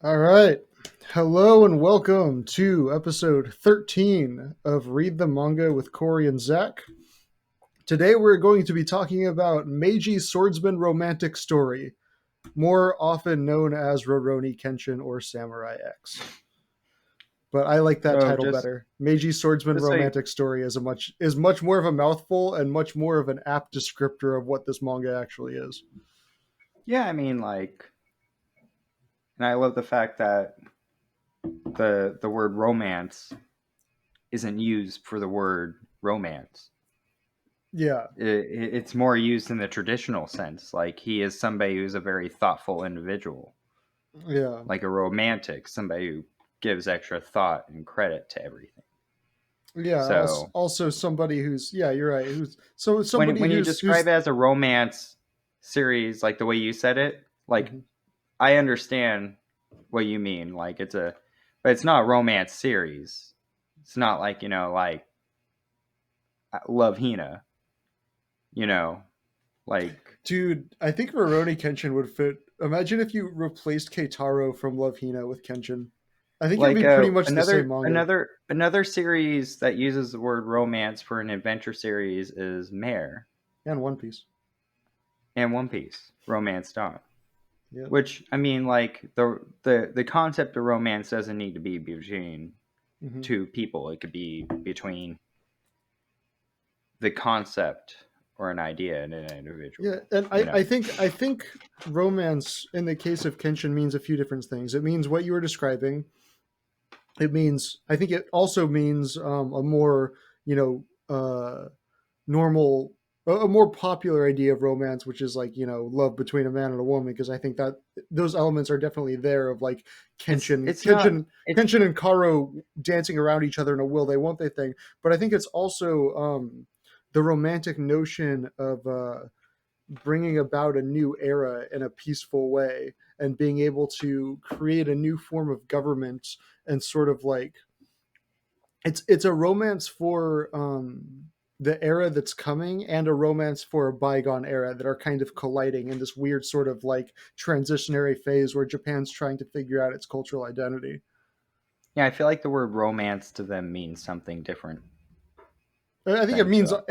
All right. Hello and welcome to episode 13 of Read the Manga with Corey and Zach. Today we're going to be talking about Meiji Swordsman Romantic Story, more often known as Rurouni Kenshin or Samurai X. But I like that So title just better. Meiji Swordsman just so Romantic Story is much more of a mouthful and much more of an apt descriptor of what this manga actually is. yeah, I mean and I love the fact that the word romance isn't used for the word romance. Yeah, It's more used in the traditional sense. Like he is somebody who's a very thoughtful individual, yeah. like a romantic, somebody who gives extra thought and credit to everything. Yeah, also, So also somebody who's yeah, you're right. Who's so when somebody when you who's describe it as a romance series, like the way you said it, like Mhm. I understand what you mean. But it's not a romance series. It's not like like Love Hina. You know, like Dude, I think Rurouni Kenshin would fit. Imagine if you replaced Keitaro from Love Hina with Kenshin. I think it would like be pretty much the same another manga. another another series that uses the word romance for an adventure series is Mare And One Piece. and One Piece, Romance Dawn. Yeah. Which I mean, like the concept of romance doesn't need to be between hmm two people. It could be between the concept or an idea in an Yeah, individual. and You know, I think romance in the case of Kenshin means a few different things. It means what you were describing. It means I think it also means a more you know normal a more popular idea of romance, which is like love between a man and a woman, because I think that those elements are definitely there of like it's kenshin it's not kenshin it's kenshin and karo dancing around each other in a will they won't they thing. But I think it's also the romantic notion of bringing about a new era in a peaceful way and being able to create a new form of government and sort of like it's a romance for the era that's coming and a romance for a bygone era that are kind of colliding in this weird sort of like transitionary phase where Japan's trying to figure out its cultural identity. yeah. I feel like the word romance to them means something different I think it than to means us.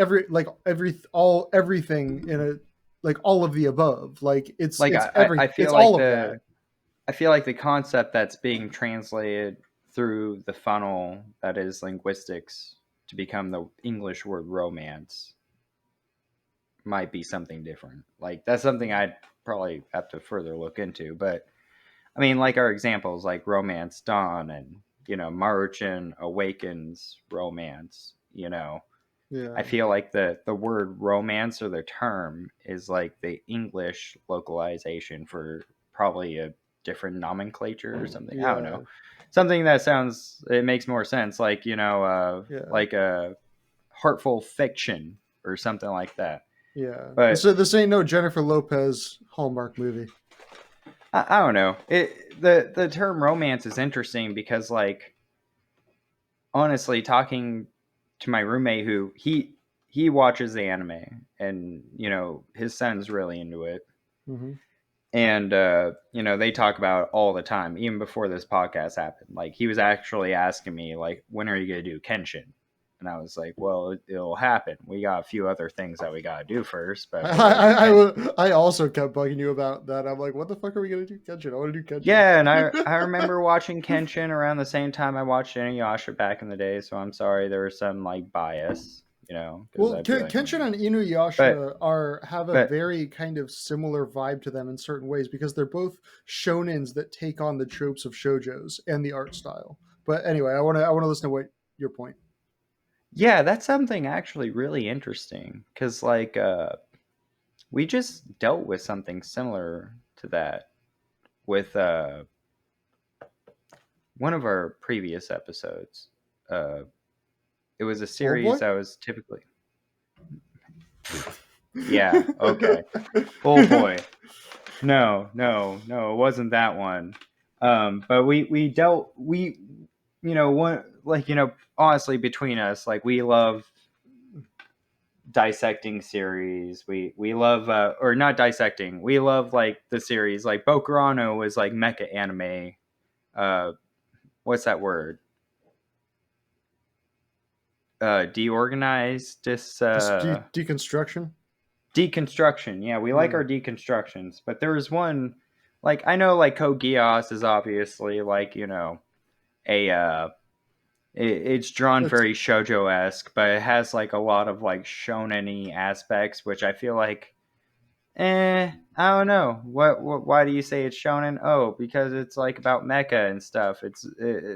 everything in a like all of the above. Like Like I it's feel like all of that. the concept that's being translated through the funnel that is linguistics to become the English word romance might be something different. Like that's something I'd probably have to further look into. But I mean, like our examples, like Romance Dawn and Maruchan Awakens Romance. I Yeah. feel like the word romance or the term is like the English localization for probably a different nomenclature or something. I don't know. Yeah. Something that sounds it makes more sense, Yeah. like a heartful fiction or something like that. Yeah. But This ain't no Jennifer Lopez Hallmark movie. I don't know. The term romance is interesting because like honestly, talking to my roommate who he watches the anime and his son's really into it hmm and they talk about it all the time even before this podcast happened. Like he was actually asking me like, when are you going to do Kenshin? And I was like, well, it'll happen. We got a few other things that we got to do first, but we're going to do Kenshin. I also kept bugging you about that. I'm like, what the fuck are we gonna do Kenshin? I want to do Yeah, and Kenshin. I remember watching Kenshin around the same time I watched Inuyasha back in the day, so I'm sorry there was some like bias, because Well, I'd be like, Kenshin and but Inuyasha are have a but very kind of similar vibe to them in certain ways because they're both shonens that take on the tropes of shojos and the art style. But anyway, I want to listen to what your point. yeah, that's something actually really interesting because like we just dealt with something similar to that with one of our previous episodes. Uh, it was a Old boy. series that was typically yeah, okay. Oh boy. No, no, no, it wasn't that one. But we dealt we one like honestly between us like we love dissecting series. We love or not dissecting. We love like the series like Bokurano was like mecha anime what's that word? Deorganized, Deconstruction. deconstruction. Yeah, we like Yeah, our deconstructions, but there was one, like, I know, like, Code Geass is obviously, like, a it's drawn it's very shoujo-esque, but it has like a lot of like shonen-y aspects, which I feel like, I don't know. What why do you say it's shonen? Oh, because it's like about mecha and stuff.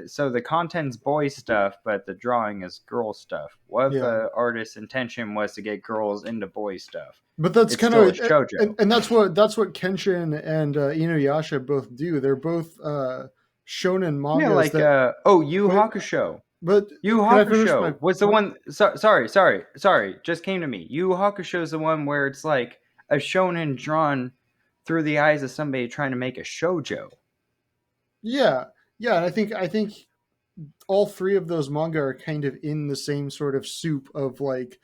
So the content's boy stuff, but the drawing is girl stuff. What if yeah. the artist's intention was to get girls into boy stuff? But that's It's kind still a of shoujo. and that's what Kenshin and Inuyasha both do. They're both shonen Yeah, mangas like that. Yu But Hakusho. but Yu can I finish my Hakusho was the point? one. Sorry, just came to me. Yu Hakusho is the one where it's like a shonen drawn through the eyes of somebody trying to make a shojo. Yeah, yeah. And I think all three of those manga are kind of in the same sort of soup of like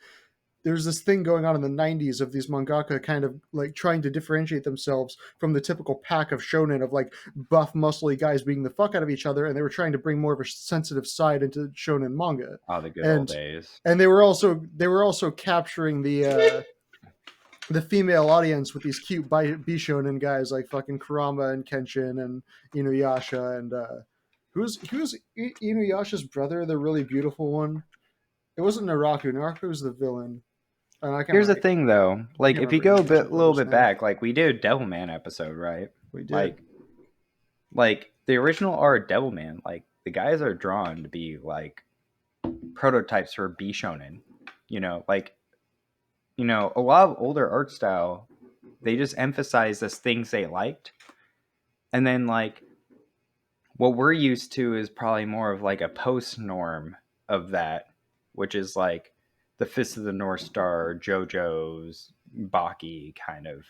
there's this thing going on in the 90s of these mangaka kind of like trying to differentiate themselves from the typical pack of shonen of like buff muscly guys beating the fuck out of each other, and they were trying to bring more of a sensitive side into shonen manga. Oh, the good old and days. and they were also capturing the female audience with these cute bishonen guys like fucking Kurama and Kenshin and Inuyasha and who's Inuyasha's brother, the really beautiful one. It wasn't Naraku. Naraku was the villain, and Here's the thing, though. I Like, can't if you remember go Inuyasha's a little brother's bit name. back, like we did a Devilman episode, right? We did. Like, the original art Devilman, like the guys are drawn to be like prototypes for Bishonen. Like a lot of older art style, they just emphasize as things they liked, and then like what we're used to is probably more of like a post norm of that, which is like the Fist of the North Star, JoJo's, Baki kind of.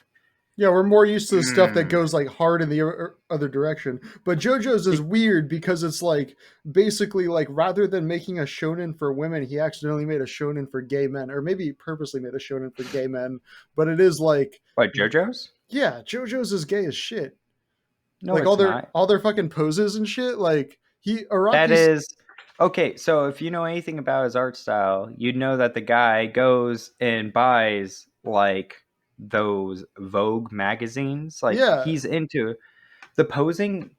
Yeah, we're more used to the stuff that Mm. goes like hard in the other direction. But JoJo's is weird because it's like basically like rather than making a shonen for women, he accidentally made a shonen for gay men, or maybe he purposely made a shonen for gay men. But it is like, What, JoJo's? yeah, JoJo's is gay as shit. No, Like it's not. all their fucking poses and shit. Like he That Araki's. is okay. So if you know anything about his art style, you'd know that the guy goes and buys like those Vogue magazines. Like Yeah, he's into the posing.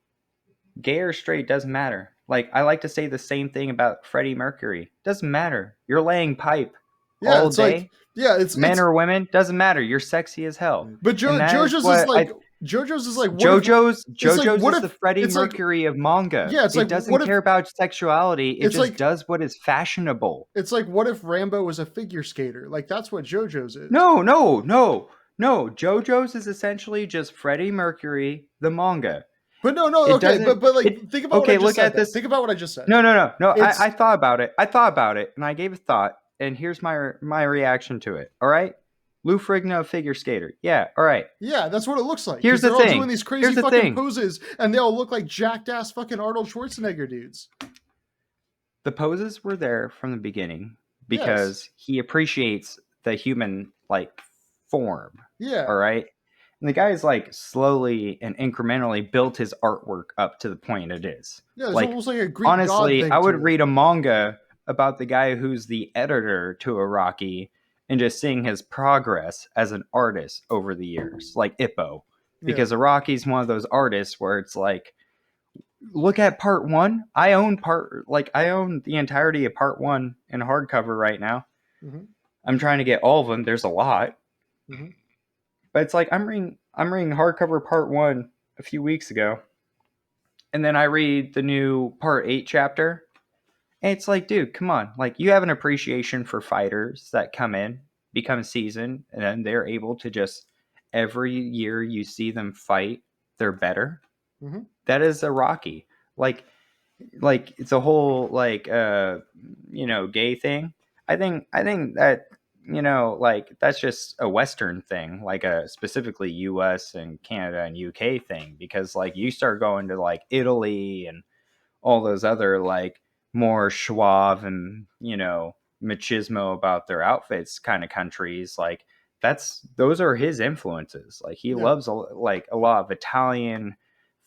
Gay or straight doesn't matter. Like I like to say the same thing about Freddie Mercury. Doesn't matter. You're laying pipe yeah. all It's like day. yeah, it's Men it's. or women doesn't matter. You're sexy as hell, But and that is JoJo's is what like I what if it's like JoJo's what is the if Freddie it's like Mercury of manga. yeah, it's like It doesn't what if care about sexuality. It it's just like does what is fashionable. it's like what if Rambo was a figure skater? Like that's what JoJo's is. No, no, no, no. JoJo's is essentially just Freddie Mercury, the manga. But no, It okay, doesn't. but It like think about what I okay. just Look said. at Then this. think about what I just said. No, no, no, no. I It's thought about it. I thought about it, and I gave a thought. And here's my reaction to it. All right, Lou Ferrigno, figure skater. Yeah. All right. yeah, that's what it looks like Here's because the they're all doing thing. these Here's crazy the fucking thing. poses, and they all look like jacked ass fucking Arnold Schwarzenegger dudes. The poses were there from the beginning Yes, because he appreciates the human like form. All yeah, right. And the guy's like slowly and incrementally built his artwork up to the point it is. yeah. There's Like, almost like a Greek god honestly, I thing would to it. read a manga about the guy who's the editor to Iraqi and just seeing his progress as an artist over the years, like Ippo. Yeah. Because Iraqi's one of those artists where it's like, look at part one. I own the entirety of part one in hardcover right now. Hmm. I'm trying to get all of them. There's a lot. Hmm. But it's like I'm reading hardcover part one a few weeks ago, and then I read the new part 8 chapter, and it's like, dude, come on! Like you have an appreciation for fighters that come in, become seasoned, and then they're able to just every year you see them fight, they're better. Hmm. That is a Rocky. Like it's a whole like gay thing. I think that like that's just a western thing, like a specifically US and Canada and UK thing, because like you start going to like Italy and all those other like more suave and machismo about their outfits kind of countries, like those are his influences. Like he Yeah. loves like a lot of Italian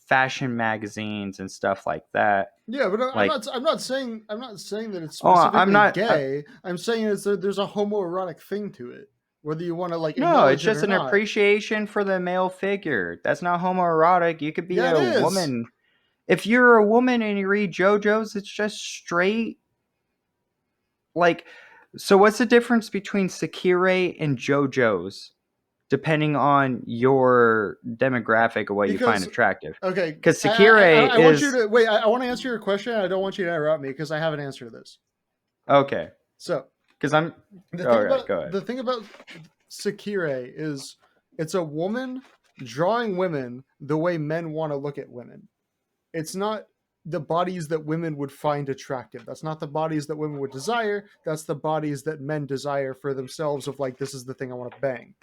fashion magazines and stuff like that. Yeah, but Like, I'm not saying that it's oh, I'm specifically not. gay. I'm saying there's a homoerotic thing to it, whether you want to like No, it's acknowledge it just or an not. appreciation for the male figure. That's not homoerotic. You could be Yeah, it a is. woman. If you're a woman and you read JoJo's, it's just straight. Like, so what's the difference between Sakura and JoJo's, depending on your demographic of what you find Because attractive? okay, Because Sakura I want you is to wait. I want to answer your question. I don't want you to interrupt me because I have an answer to this. okay. So Because I'm. All right, go ahead. the thing about Sakura is it's a woman drawing women the way men want to look at women. It's not the bodies that women would find attractive. That's not the bodies that women would desire. That's the bodies that men desire for themselves of like, this is the thing I want to bang.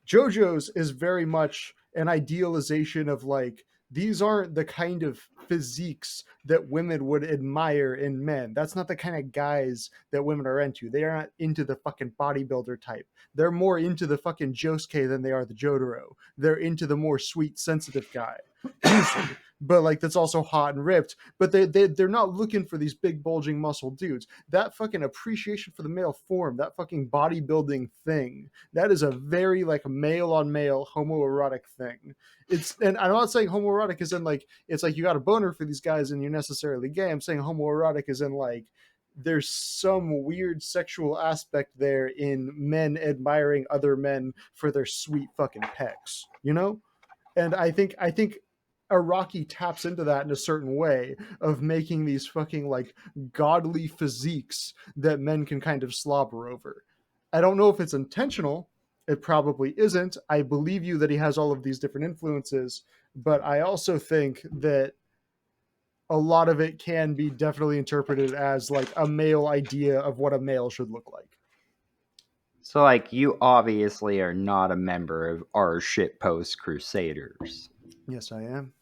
JoJo's is very much an idealization of like, these aren't the kind of physiques that women would admire in men. That's not the kind of guys that women are into. They are not into the fucking bodybuilder type. They're more into the fucking Josuke than they are the Jotaro. They're into the more sweet, sensitive guy, usually. But like that's also hot and ripped. But they're not looking for these big bulging muscle dudes. That fucking appreciation for the male form, that fucking bodybuilding thing, that is a very like male on male homoerotic thing. It's, and I'm not saying homoerotic is in like it's like you got a boner for these guys and you're necessarily gay. I'm saying homoerotic is in like there's some weird sexual aspect there in men admiring other men for their sweet fucking pecs, you know? And I think Iraqi taps into that in a certain way of making these fucking like godly physiques that men can kind of slobber over. I don't know if it's intentional. It probably isn't. I believe you that he has all of these different influences, but I also think that a lot of it can be definitely interpreted as like a male idea of what a male should look like. So, like, you obviously are not a member of our shitpost Crusaders. Yes, I am.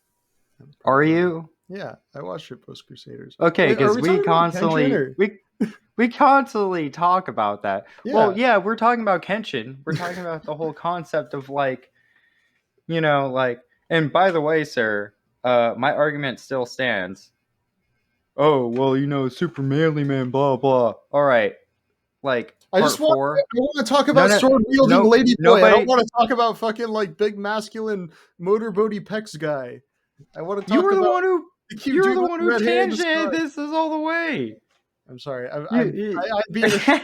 I'm Are probably. you? Yeah, I watched Shitpost Crusaders. Okay, Wait, are because we we talking about Kenshin constantly or? we constantly talk about that. Well, Yeah. yeah, we're talking about Kenshin. We're talking about the whole concept of like, like. And by the way, sir, my argument still stands. Oh well, super manly man, blah blah. All right, like I just part want four. I want to talk No, about no, sword wielding no, lady boy. I don't nobody. want to talk about fucking like big masculine motorboaty pecs guy. I want to You talk were the about one who. the cute You're dude the with one the who red hair in the sky. tangented this is all the way. I'm sorry. You, you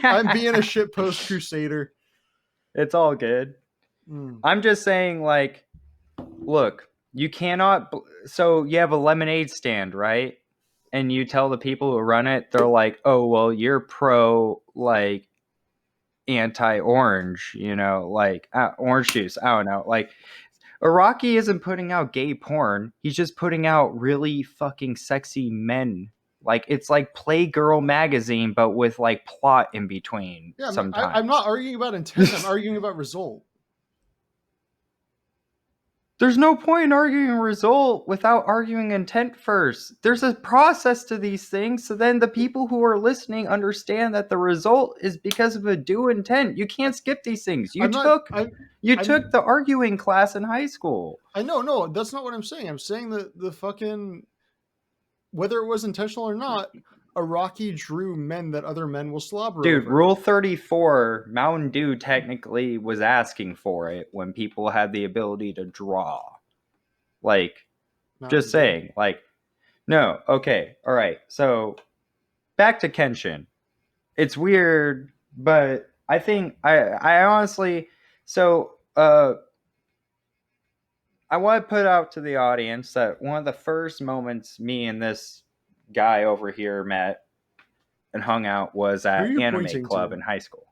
I'm being a shit post crusader. It's all good. Mm. I'm just saying, like, look, you cannot. So you have a lemonade stand, right? And you tell the people who run it, they're like, "Oh, well, you're pro like anti-orange, like orange juice." I don't know. Like, Iraqi isn't putting out gay porn. He's just putting out really fucking sexy men. Like, it's like Playgirl magazine, but with like plot in between Yeah, I'm not sometimes. arguing about intent. I'm arguing about result. There's no point in arguing a result without arguing intent first. There's a process to these things, so then the people who are listening understand that the result is because of a due intent. You can't skip these things. You I'm not. took you I'm. took the arguing class in high school. I know. No, that's not what I'm saying. I'm saying that the fucking whether it was intentional or not, Iraqi drew men that other men will slobber Dude, over. Rule 34, Mountain Dew technically was asking for it when people had the ability to draw. Like, Mountain just Dew. saying. Like, no, okay, all right. So, back to Kenshin. It's weird, but I think I honestly I want to put out to the audience that one of the first moments me and this guy over here met and hung out was Who are at you anime pointing club to? in high school.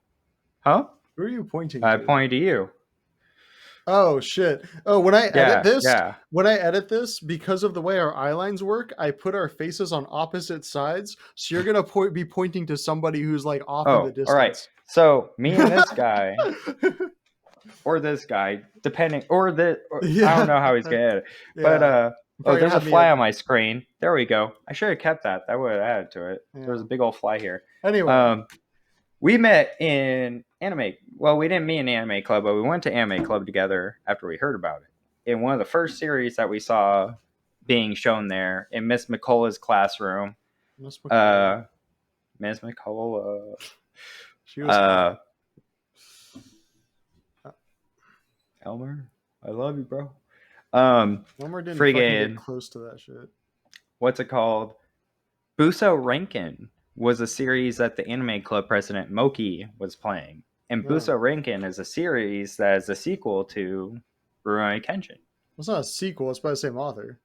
Huh? Who are you pointing I to? pointed to you. Oh shit. Oh, Yeah, yeah. when I edit this, because of the way our eye lines work, I put our faces on opposite sides. So you're gonna be pointing to somebody who's like off in the Oh, all right. distance. So me and this guy or this guy, depending, or I don't Yeah, know how he's gonna edit, but yeah. You're oh, probably gonna there's a have me fly at on my screen. There we go. I should have kept that. That would have added to it. There was yeah. a big old fly here. Anyway, We met in anime. Well, we didn't meet in anime club, but we went to anime club together after we heard about it. In one of the first series that we saw being shown there in Miss McCullough's classroom. Miss McCullough. Miss McCullough. She was hot. Elmer, I love you, bro. Elmer didn't fucking get Friggin', close to that shit. what's it called? Buso Rankin was a series that the Anime Club president Moki was playing. And Buso Rankin is a series that is a sequel to Rurouni Kenshin. It's not a sequel, it's by the same author.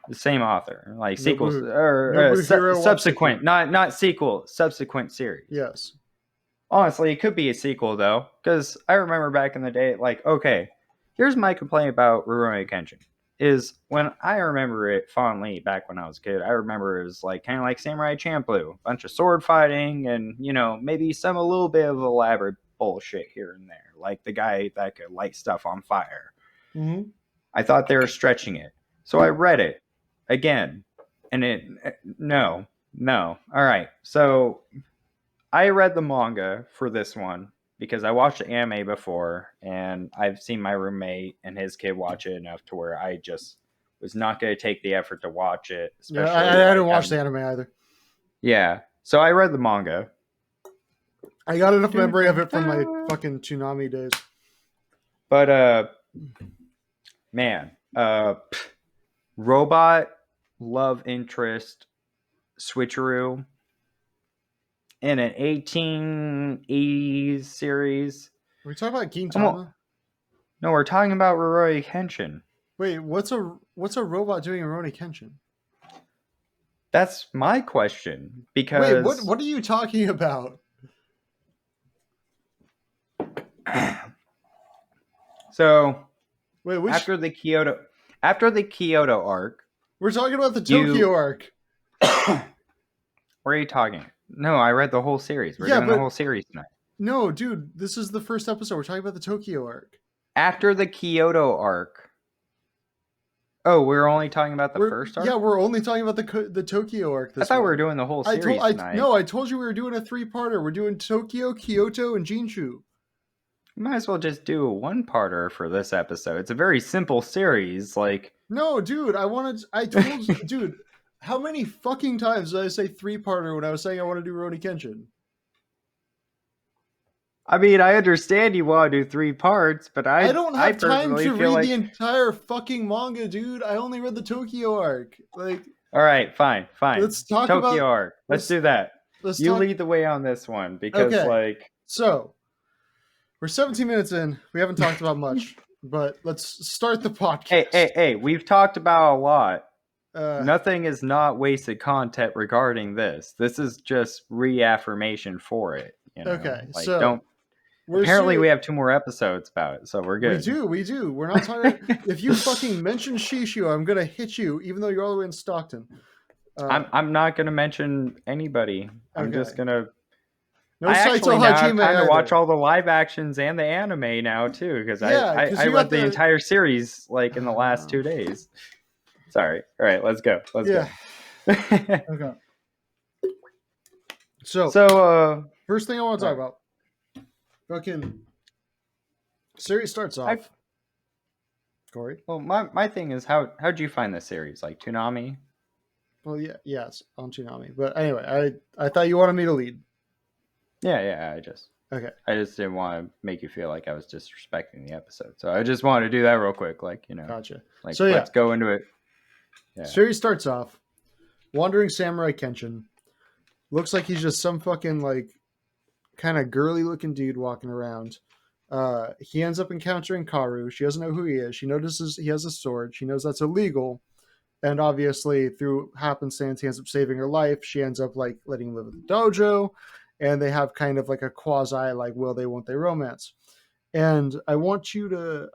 The same author. Like Nobu, sequels or subsequent, not sequel, subsequent series. Yes. Honestly, it could be a sequel though, because I remember back in the day, like, okay, here's my complaint about Rurouni Kenshin. Is when I remember it fondly back when I was a kid, I remember it was like kind of like Samurai Champloo, bunch of sword fighting, and maybe some a little bit of elaborate bullshit here and there, like the guy that could light stuff on fire. Mm-hmm. I thought they were stretching it, so I read it again, and no. All right, so I read the manga for this one because I watched the anime before, and I've seen my roommate and his kid watch it enough to where I just was not going to take the effort to watch it. Yeah, I didn't watch the anime either. Yeah, so I read the manga. I got enough memory of it from my fucking Toonami days. But man, robot love interest switcheroo in an 1880s series. Are we talking about Gintama? No, we're talking about Rurouni Kenshin. Wait, what's a robot doing in Rurouni Kenshin? That's my question. Because wait, what are you talking about? So, wait, after the Kyoto arc, we're talking about the Tokyo arc. Where are you talking? No, I read the whole series. We're doing the whole series tonight. No, dude, this is the first episode. We're talking about the Tokyo arc. After the Kyoto arc. Oh, we're only talking about the first arc? Yeah, we're only talking about the Tokyo arc. I thought we were doing the whole series tonight. No, I told you we were doing a 3-parter. We're doing Tokyo, Kyoto, and Jinshu. You might as well just do a 1-parter for this episode. It's a very simple series. Like, no, dude, I told you, dude, how many fucking times did I say 3-parter when I was saying I want to do Rurouni Kenshin? I mean, I understand you want to do 3 parts, but I don't have time to read the entire fucking manga, dude. I only read the Tokyo arc. Like, all right, fine. Let's talk about Tokyo arc. Let's do that. You lead the way on this one because, so we're 17 minutes in. We haven't talked about much, but let's start the podcast. Hey, we've talked about a lot. Nothing is not wasted content regarding this. This is just reaffirmation for it. Okay, like, so apparently we have 2 more episodes about it, so we're good. We do. We're not talking. If you fucking mention Shishio, I'm gonna hit you, even though you're all the way in Stockton. I'm not gonna mention anybody. I'm just gonna. No, I actually now have time to watch all the live actions and the anime now too, because I read the entire series like in the last 2 days. Sorry. All right, let's go. Let's go. Okay. So first thing I want to talk about, fucking series starts off. Corey. Well, my thing is how'd you find this series? Like Toonami? Well, yes, on Toonami. But anyway, I thought you wanted me to lead. Yeah. I just didn't want to make you feel like I was disrespecting the episode, so I just wanted to do that real quick, Gotcha. Like, so let's go into it. Yeah. Series starts off, Wandering Samurai Kenshin. Looks like he's just some fucking like kind of girly looking dude walking around. He ends up encountering Karu. She doesn't know who he is. She notices he has a sword. She knows that's illegal. And obviously through happenstance, he ends up saving her life. She ends up like letting him live at the dojo. And they have kind of like a quasi like will they, won't they romance. And I wanted to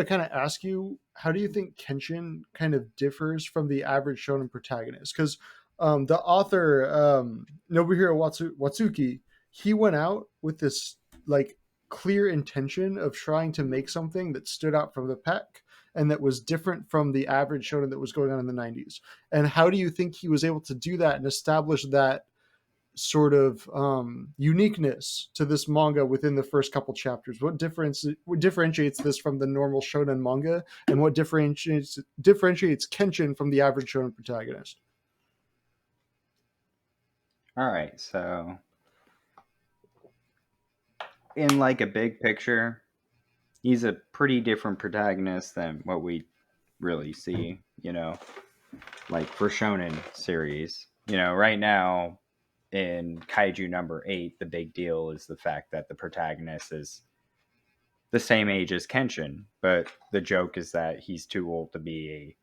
kind of ask you, how do you think Kenshin kind of differs from the average shonen protagonist? Because the author, Nobuhiro Watsuki, he went out with this like clear intention of trying to make something that stood out from the pack and that was different from the average shonen that was going on in the 90s. And how do you think he was able to do that and establish that sort of uniqueness to this manga within the first couple chapters? What differentiates this from the normal shonen manga, and what differentiates Kenshin from the average shonen protagonist? All right, so in like a big picture, he's a pretty different protagonist than what we really see, like for shonen series. Right now in Kaiju number 8, the big deal is the fact that the protagonist is the same age as Kenshin, but the joke is that he's too old to be a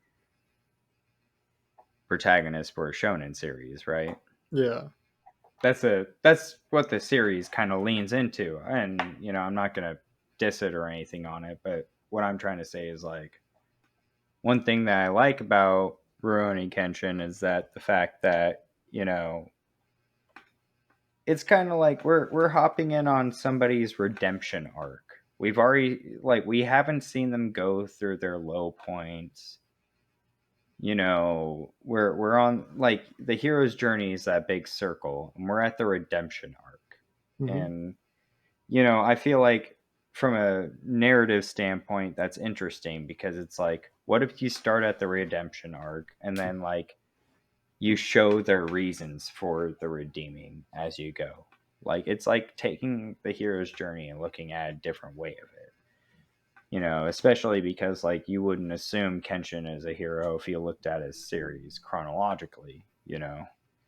protagonist for a shonen series, right? Yeah. That's what the series kind of leans into, and I'm not gonna diss it or anything on it, but what I'm trying to say is like one thing that I like about Rurouni Kenshin is that the fact that it's kind of like we're hopping in on somebody's redemption arc. We haven't seen them go through their low points. We're on like the hero's journey is that big circle, and we're at the redemption arc. Hmm. And I feel like from a narrative standpoint, that's interesting because it's like, what if you start at the redemption arc and then like you show their reasons for the redeeming as you go? Like it's like taking the hero's journey and looking at a different way of it. Especially because like you wouldn't assume Kenshin is a hero if you looked at his series chronologically.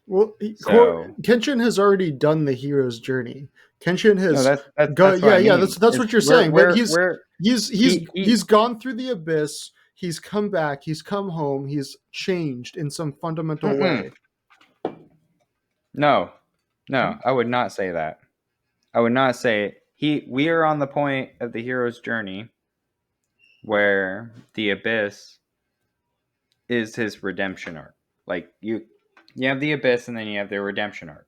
Well, So Kenshin has already done the hero's journey. Kenshin no, has that's what yeah, I yeah, mean. that's Is what you're saying. But we're he's gone through the abyss. He's come back. He's come home. He's changed in some fundamental mm-mm. way. No, Hmm? no, I would not say that. I would not say we are on the point of the hero's journey where the abyss is his redemption arc. Like you have the abyss and then you have the redemption arc,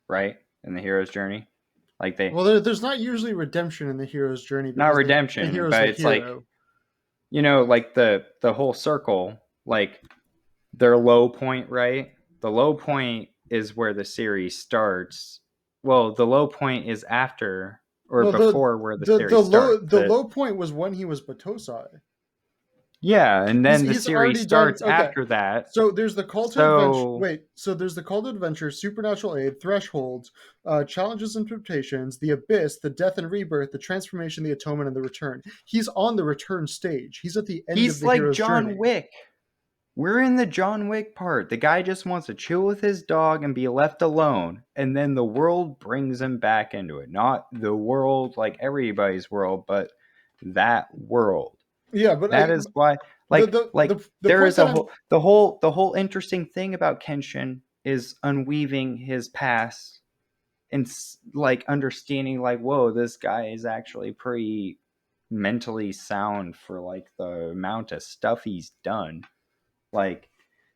right? In the hero's journey. Like they Well, there's not usually redemption in the hero's journey not because the redemption, hero's but the it's like, hero. like the whole circle, like their low point, right? The low point is where the series starts. Well, the low point is after or No, before where the series starts. the low point was when he was Batosai. Yeah, and then the He's series already done. starts Okay, after that. so there's the call to adventure. So, Wait, so there's the call to adventure, supernatural aid, thresholds, challenges and temptations, the abyss, the death and rebirth, the transformation, the atonement, and the return. He's on the return stage. He's at the end of he's the like hero's John journey. Wick. We're in the John Wick part. The guy just wants to chill with his dog and be left alone. And then the world brings him back into it. Not the world like everybody's world, but that world. Yeah, but That is why like the there point is that a I'm whole interesting thing about Kenshin is unweaving his past and like understanding like, whoa, this guy is actually pretty mentally sound for like the amount of stuff he's done. Like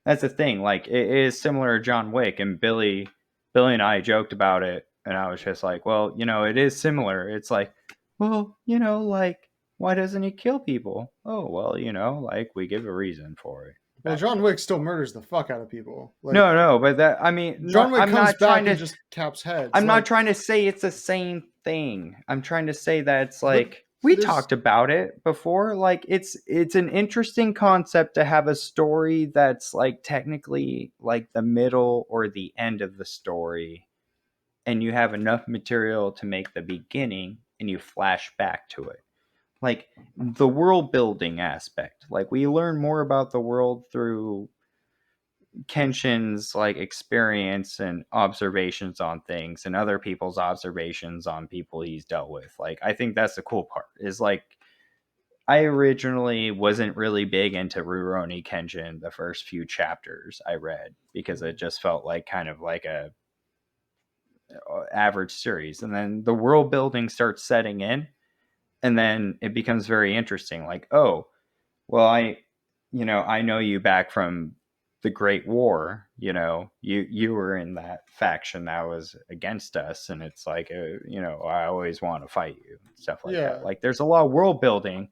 that's the thing. Like it is similar to John Wick, and Billy and I joked about it, and I was just like, well, it is similar. It's like, well, like why doesn't he kill people? Oh, well, like we give a reason for it. well, That John type of Wick still stuff. murders the fuck out of people. Like No, no, but that I mean, John Wick I'm comes not back trying and to. just caps heads. I'm not Like trying to say it's the same thing. I'm trying to say that it's but like we there's talked about it before. Like it's an interesting concept to have a story that's like technically like the middle or the end of the story, and you have enough material to make the beginning and you flash back to it. Like the world building aspect. Like we learn more about the world through Kenshin's like experience and observations on things and other people's observations on people he's dealt with. Like I think that's the cool part. Is like I originally wasn't really big into Rurouni Kenshin the first few chapters I read because it just felt like kind of like a average series, and then the world building starts setting in, and then it becomes very interesting. Like, oh, well, I know you back from the Great War. You were in that faction that was against us, and it's like, I always want to fight you, stuff like that. yeah, Like, there's a lot of world building,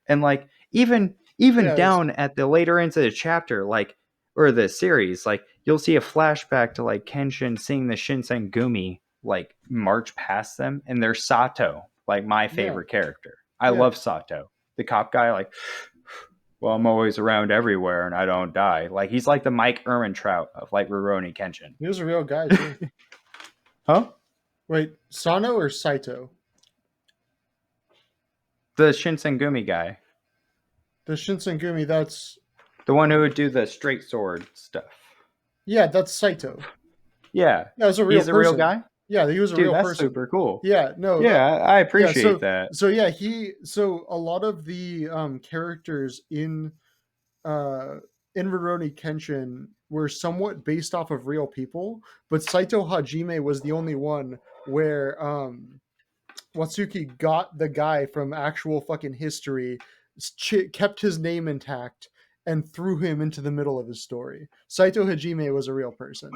and like even yeah, down at the later ends of the chapter, like or the series, like you'll see a flashback to like Kenshin seeing the Shinsengumi like march past them, and there's Sato, like my Yeah, favorite character. I yeah. love Sato, the cop guy. Like, well, I'm always around everywhere and I don't die. Like he's like the Mike Ehrmantraut of like Rurouni Kenshin. He was a real guy too. Huh? Wait, Sano or Saito? The Shinsengumi guy, The Shinsengumi. That's the one who would do the straight sword stuff. yeah, that's Saito. Yeah, That was a real he's a real person. guy. Yeah, he was a Dude, real that's person. super cool. Yeah, no, Yeah, I yeah. appreciate that. Yeah, so a lot of the characters uh in Rurouni Kenshin were somewhat based off of real people, but Saito Hajime was the only one where Watsuki got the guy from actual fucking history, kept his name intact, and threw him into the middle of his story. Saito Hajime was a real person,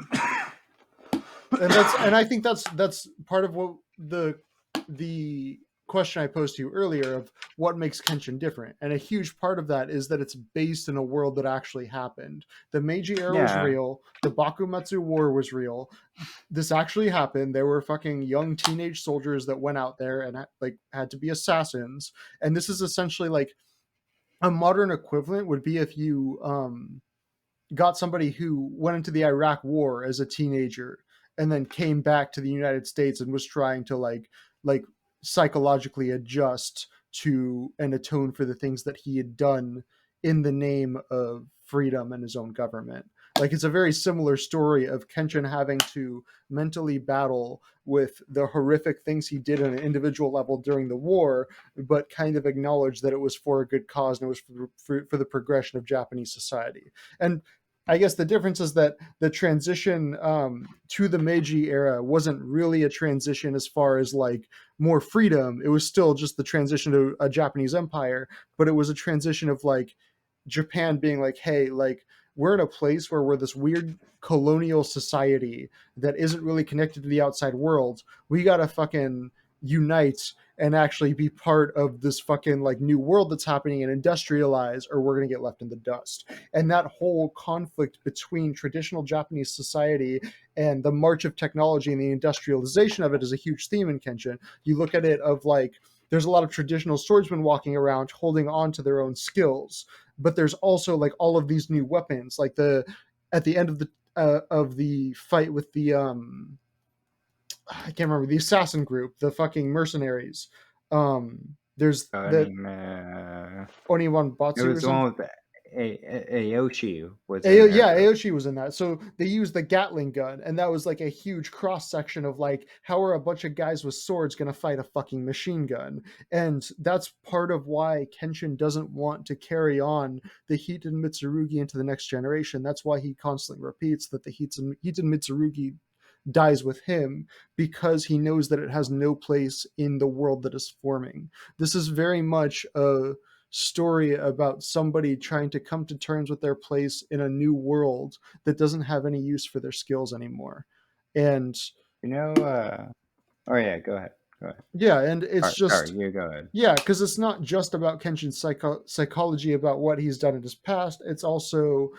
and I think that's part of what the question I posed to you earlier of what makes Kenshin different. And a huge part of that is that it's based in a world that actually happened. The Meiji era was Yeah, real. The Bakumatsu War was real. This actually happened. There were fucking young teenage soldiers that went out there and like had to be assassins. And this is essentially like a modern equivalent would be if you got somebody who went into the Iraq War as a teenager and then came back to the United States and was trying to like psychologically adjust to and atone for the things that he had done in the name of freedom and his own government. Like it's a very similar story of Kenshin having to mentally battle with the horrific things he did on an individual level during the war, but kind of acknowledge that it was for a good cause and it was for the progression of Japanese society. And I guess the difference is that the transition to the Meiji era wasn't really a transition as far as like more freedom. It was still just the transition to a Japanese empire, but it was a transition of like Japan being like, hey, like we're in a place where we're this weird colonial society that isn't really connected to the outside world. We gotta fucking unite and actually be part of this fucking like new world that's happening and industrialize, or we're gonna get left in the dust. And that whole conflict between traditional Japanese society and the march of technology and the industrialization of it is a huge theme in Kenshin. You look at it of like there's a lot of traditional swordsmen walking around holding on to their own skills, but there's also like all of these new weapons, like the at the end of the fight with the I can't remember the assassin group, the fucking mercenaries. There's the anime. Oniwan It Batsu or was the one something. with Aoshi was in there Yeah, for. Aoshi was in that. So they used the Gatling gun, and that was like a huge cross section of like, how are a bunch of guys with swords going to fight a fucking machine gun? And that's part of why Kenshin doesn't want to carry on the Hiten Mitsurugi into the next generation. That's why he constantly repeats that the Hiten Mitsurugi dies with him, because he knows that it has no place in the world that is forming. This is very much a story about somebody trying to come to terms with their place in a new world that doesn't have any use for their skills anymore. And You know, oh yeah, go ahead. Go ahead. yeah, and All it's right, sorry, just you go ahead. yeah, because it's not just about Kenshin's psychology about what he's done in his past. It's also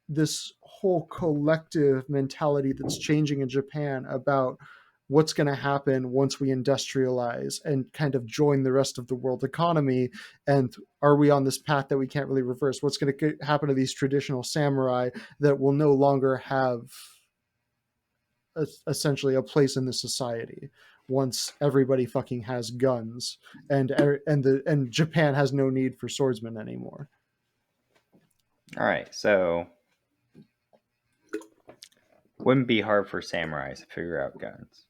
this whole collective mentality that's changing in Japan about what's going to happen once we industrialize and kind of join the rest of the world economy, and are we on this path that we can't really reverse? What's going to happen to these traditional samurai that will no longer have essentially a place in the society once everybody fucking has guns and Japan has no need for swordsmen anymore. All right, so wouldn't be hard for samurais to figure out guns.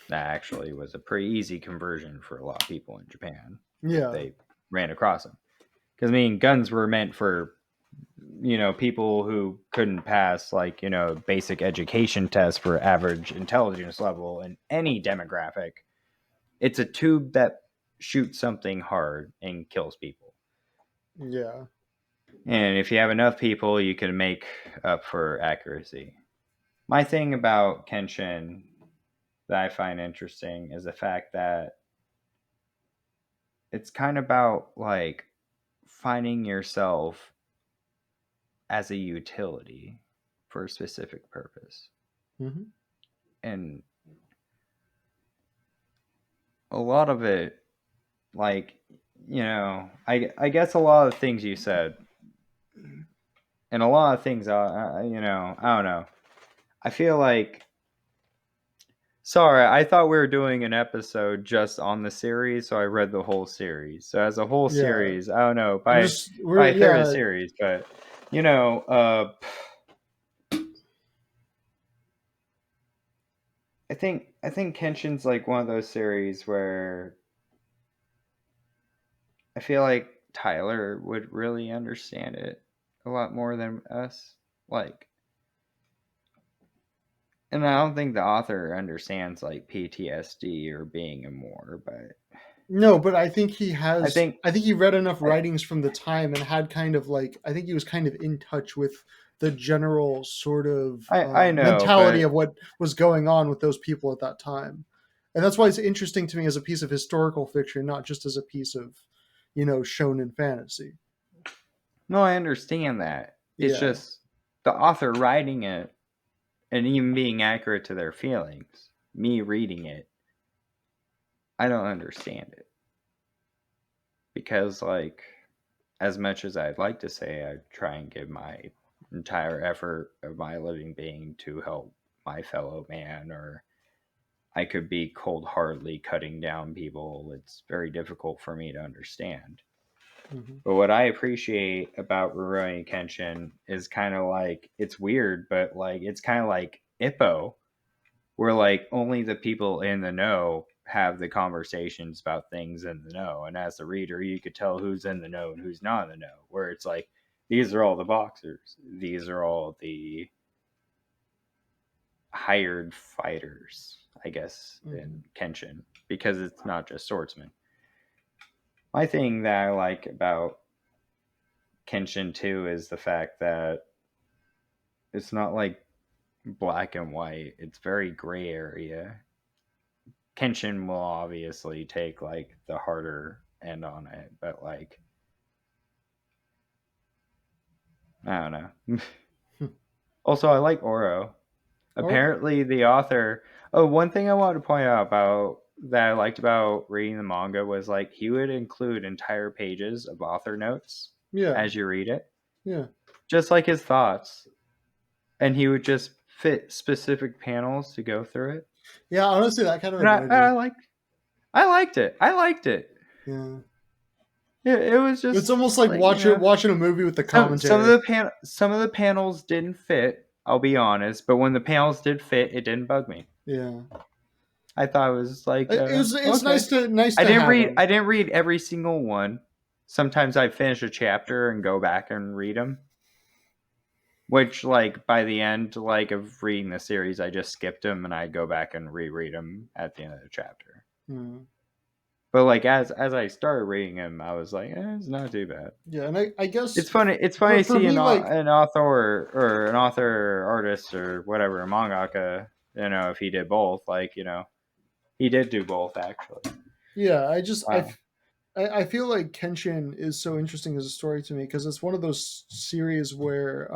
That actually was a pretty easy conversion for a lot of people in Japan if Yeah, they ran across them. Because I mean, guns were meant for people who couldn't pass like basic education tests for average intelligence level in any demographic. It's a tube that shoots something hard and kills people. yeah, And if you have enough people, you can make up for accuracy. My thing about Kenshin that I find interesting is the fact that it's kind of about like finding yourself as a utility. for a specific purpose. Hmm. And a lot of it, like, I guess a lot of things you said, and a lot of things, I don't know. I feel like, sorry, I thought we were doing an episode just on the series, so I read the whole series. So as a whole Yeah, series, I don't know, I'm by just by we're a third of the yeah. series, but you know, uh, I think Kenshin's like one of those series where I feel like Tyler would really understand it a lot more than us. Like, and I don't think the author understands like PTSD or being a Moor, but No, but I think he I has. think I think he read enough I, writings from the time and had kind of like. I think he was kind of in touch with the general sort of I know, mentality but of what was going on with those people at that time, and that's why it's interesting to me as a piece of historical fiction, not just as a piece of, shonen fantasy. no, I understand that. It's Yeah. just the author writing it and even being accurate to their feelings. Me reading it, I don't understand it because, like, as much as I'd like to say, I try and give my entire effort of my living being to help my fellow man, or I could be cold heartedly cutting down people. It's very difficult for me to understand. Hmm. But what I appreciate about Rurouni Kenshin is kind of like, it's weird, but like it's kind of like Ippo, where like only the people in the know have the conversations about things in the know, and as the reader, you could tell who's in the know and who's not in the know. Where it's like these are all the boxers, these are all the hired fighters, I guess, Hmm. in Kenshin, because it's not just swordsmen. My thing that I like about Kenshin too is the fact that it's not like black and white. It's very gray area. Kenshin will obviously take like the harder end on it, but like I don't know. Also, I like Oro. Or Apparently, the author. Oh, one thing I wanted to point out about that I liked about reading the manga was like he would include entire pages of author notes yeah, as you read it, yeah, just like his thoughts, and he would just fit specific panels to go through it. yeah. Honestly, that kind of And annoyed I me. like I liked it. I liked it. Yeah, It was it's just almost like like watching a movie with the some of commentary. some of the panels didn't fit. I'll be honest, but when the panels did fit, it didn't bug me. Yeah, I thought it was like it's okay. nice to have them. I didn't read every single one. Sometimes I finish a chapter and go back and read them. Which, like, by the end, like, of reading the series, I just skipped them and I go back and reread them at the end of the chapter. Hmm. But like as I started reading them, I was like, it's not too bad. Yeah, and I guess It's funny. It's funny to for see me, like, an author or an author, artist, or whatever, a mangaka. If he did both, like he did do both actually. yeah, I just Wow. I feel like Kenshin is so interesting as a story to me because it's one of those series where,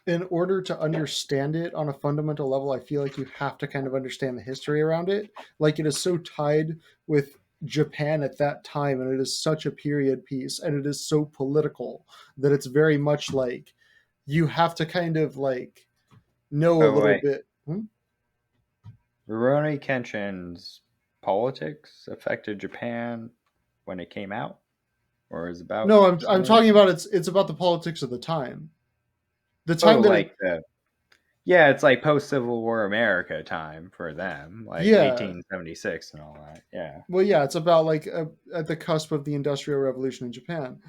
in order to understand it on a fundamental level, I feel like you have to kind of understand the history around it. Like it is so tied with Japan at that time, and it is such a period piece, and it is so political that it's very much like you have to kind of like know a Oh little wait, bit. Hmm? Rurouni Kenshin's politics affected Japan when it came out, or is about No, I'm similar talking time? about it's about the politics of the time. The Oh, time that it, like yeah, it's like post Civil War America time for them, like yeah, 1876 and all that. Yeah. well, yeah, it's about like at the cusp of the Industrial Revolution in Japan,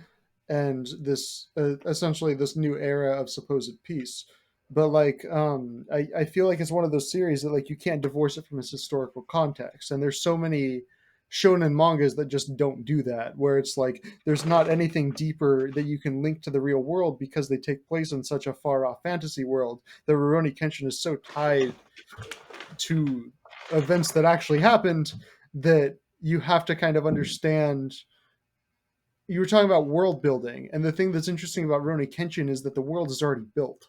and this essentially this new era of supposed peace. But like, I feel like it's one of those series that like you can't divorce it from its historical context, and there's so many shonen mangas that just don't do that, where it's like there's not anything deeper that you can link to the real world because they take place in such a far off fantasy world. The Rurouni Kenshin is so tied to events that actually happened that you have to kind of understand you were talking about world building, and the thing that's interesting about Rurouni Kenshin is that the world is already built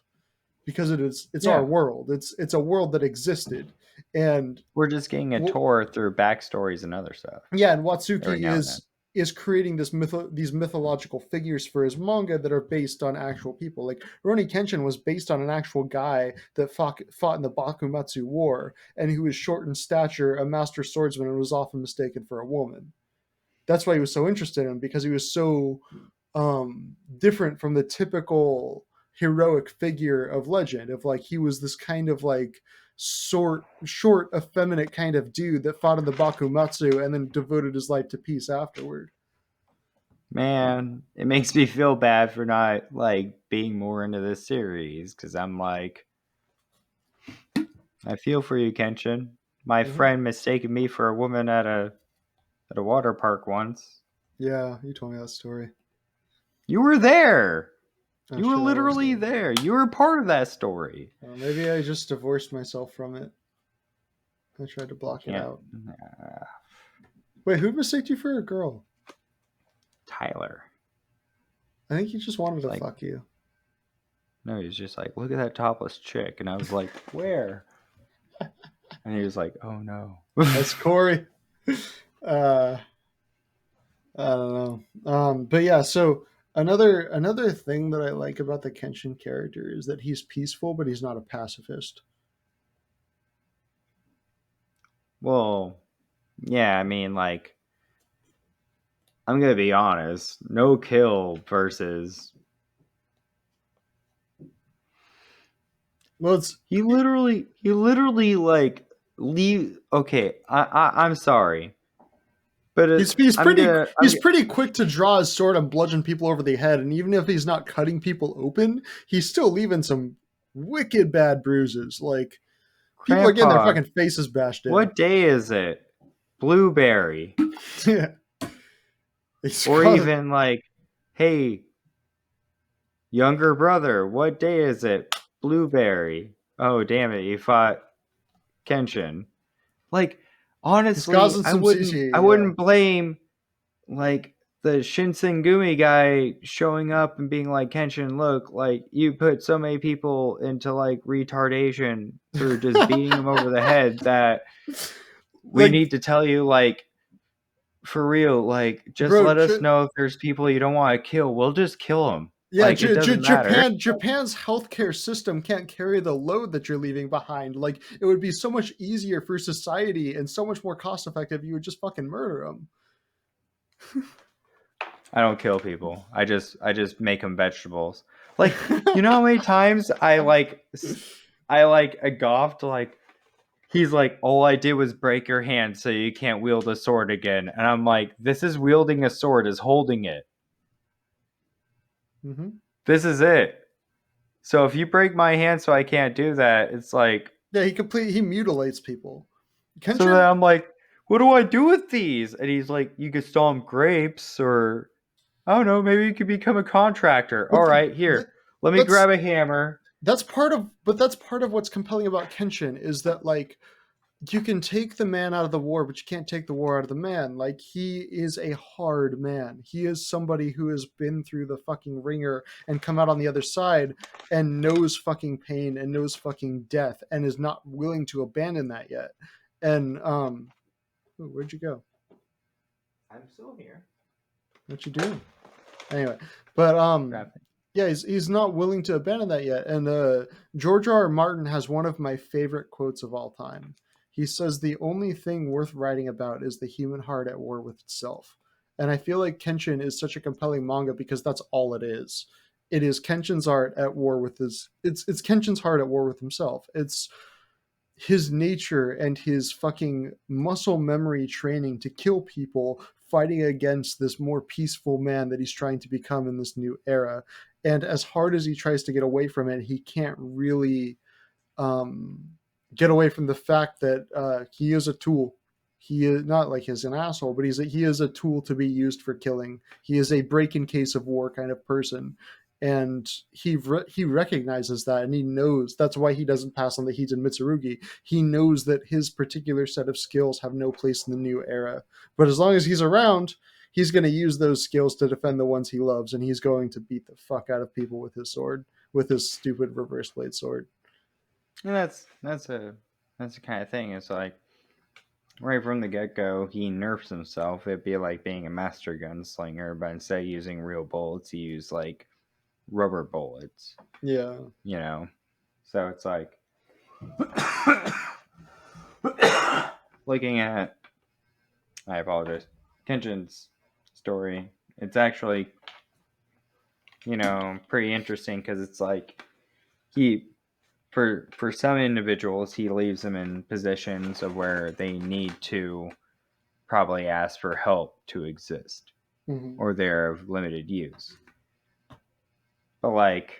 because it's our Yeah, world. It's a world that existed, and we're just getting a well, tour through backstories and other stuff yeah, and every Watsuki now and then. is creating these mythological figures for his manga that are based on actual people. Like Rurouni Kenshin was based on an actual guy that fought in the Bakumatsu War, and who was short in stature, a master swordsman, and was often mistaken for a woman. That's why he was so interested in him, because he was so different from the typical heroic figure of legend. Of like, he was this kind of like short, effeminate kind of dude that fought in the Bakumatsu and then devoted his life to peace afterward. Man, it makes me feel bad for not like being more into this series because I'm like, I feel for you, Kenshin. My Mm-hmm. friend mistaken me for a woman at a water park once. Yeah, you told me that story. You were there. Oh You were shit, I was literally there. there. You were part of that story. Maybe I just divorced myself from it. I tried to You block it can't. out. Wait, who mistaked you for a girl? Tyler. I think he just wanted It's to like, fuck you. no, he's just like, look at that topless chick. And I was like, where? And he was like, oh no. That's Corey. Uh, I don't know. But yeah, so another thing that I like about the Kenshin character is that he's peaceful, but he's not a pacifist. Well, yeah, I mean, like, I'm going to be honest. No kill versus. Well, it's He literally, like, leave. Okay, I'm sorry. But he's pretty quick to draw his sword and bludgeon people over the head, and even if he's not cutting people open, he's still leaving some wicked bad bruises. Like, people are getting their Grandpa, fucking faces bashed in. what day is it? Blueberry. Yeah, he's Or got even like, hey, younger brother, what day is it? Blueberry. Oh, damn it, you fought Kenshin. Like, he's honestly, causing I some wouldn't I CC. Yeah, wouldn't blame like the Shinsengumi guy showing up and being like, Kenshin, look, like you put so many people into like retardation through just beating them over the head that we like, need to tell you like for real, like just bro, let us know if there's people you don't want to kill. We'll just kill them. yeah, Like it doesn't matter. Japan's healthcare system can't carry the load that you're leaving behind. Like, it would be so much easier for society and so much more cost effective. You would just fucking murder them. I don't kill people. I just make them vegetables. Like you know how many times I agoughed like he's like all I did was break your hand so you can't wield a sword again, and I'm like this is wielding a sword is holding it. Mm-hmm. This is it. So if you break my hand so I can't do that, it's like Yeah, he mutilates people. so then Kenshin, I'm like, what do I do with these? And he's like, you could store them grapes or I don't know, maybe you could become a contractor. All but right, here, let me that's grab a hammer. that's part of what's compelling about Kenshin is that, like, you can take the man out of the war, but you can't take the war out of the man. Like, he is a hard man. He is somebody who has been through the fucking ringer and come out on the other side and knows fucking pain and knows fucking death and is not willing to abandon that yet. And ooh, where'd you go? I'm still here. What you doing? Anyway, but Grab it. yeah, he's not willing to abandon that yet. And George R. R. Martin has one of my favorite quotes of all time. He says the only thing worth writing about is the human heart at war with itself. And I feel like Kenshin is such a compelling manga because that's all it is. It is Kenshin's art at war with his it's Kenshin's heart at war with himself. It's his nature and his fucking muscle memory training to kill people, fighting against this more peaceful man that he's trying to become in this new era. And as hard as he tries to get away from it, he can't really um, get away from the fact that he is a tool. He is not like he's an asshole, but he is a tool to be used for killing. He is a break in case of war kind of person, and he recognizes that, and he knows that's why he doesn't pass on the heat in Mitsurugi. He knows that his particular set of skills have no place in the new era, but as long as he's around, he's going to use those skills to defend the ones he loves, and he's going to beat the fuck out of people with his sword, with his stupid reverse blade sword. And that's the kind of thing. It's like right from the get go, he nerfs himself. It'd be like being a master gunslinger, but instead of using real bullets, he used like rubber bullets. Yeah. You know, so it's like looking at. I apologize. Kenshin's story. It's actually, pretty interesting because it's like he for some individuals he leaves them in positions of where they need to probably ask for help to exist Mm-hmm. or they're of limited use. But like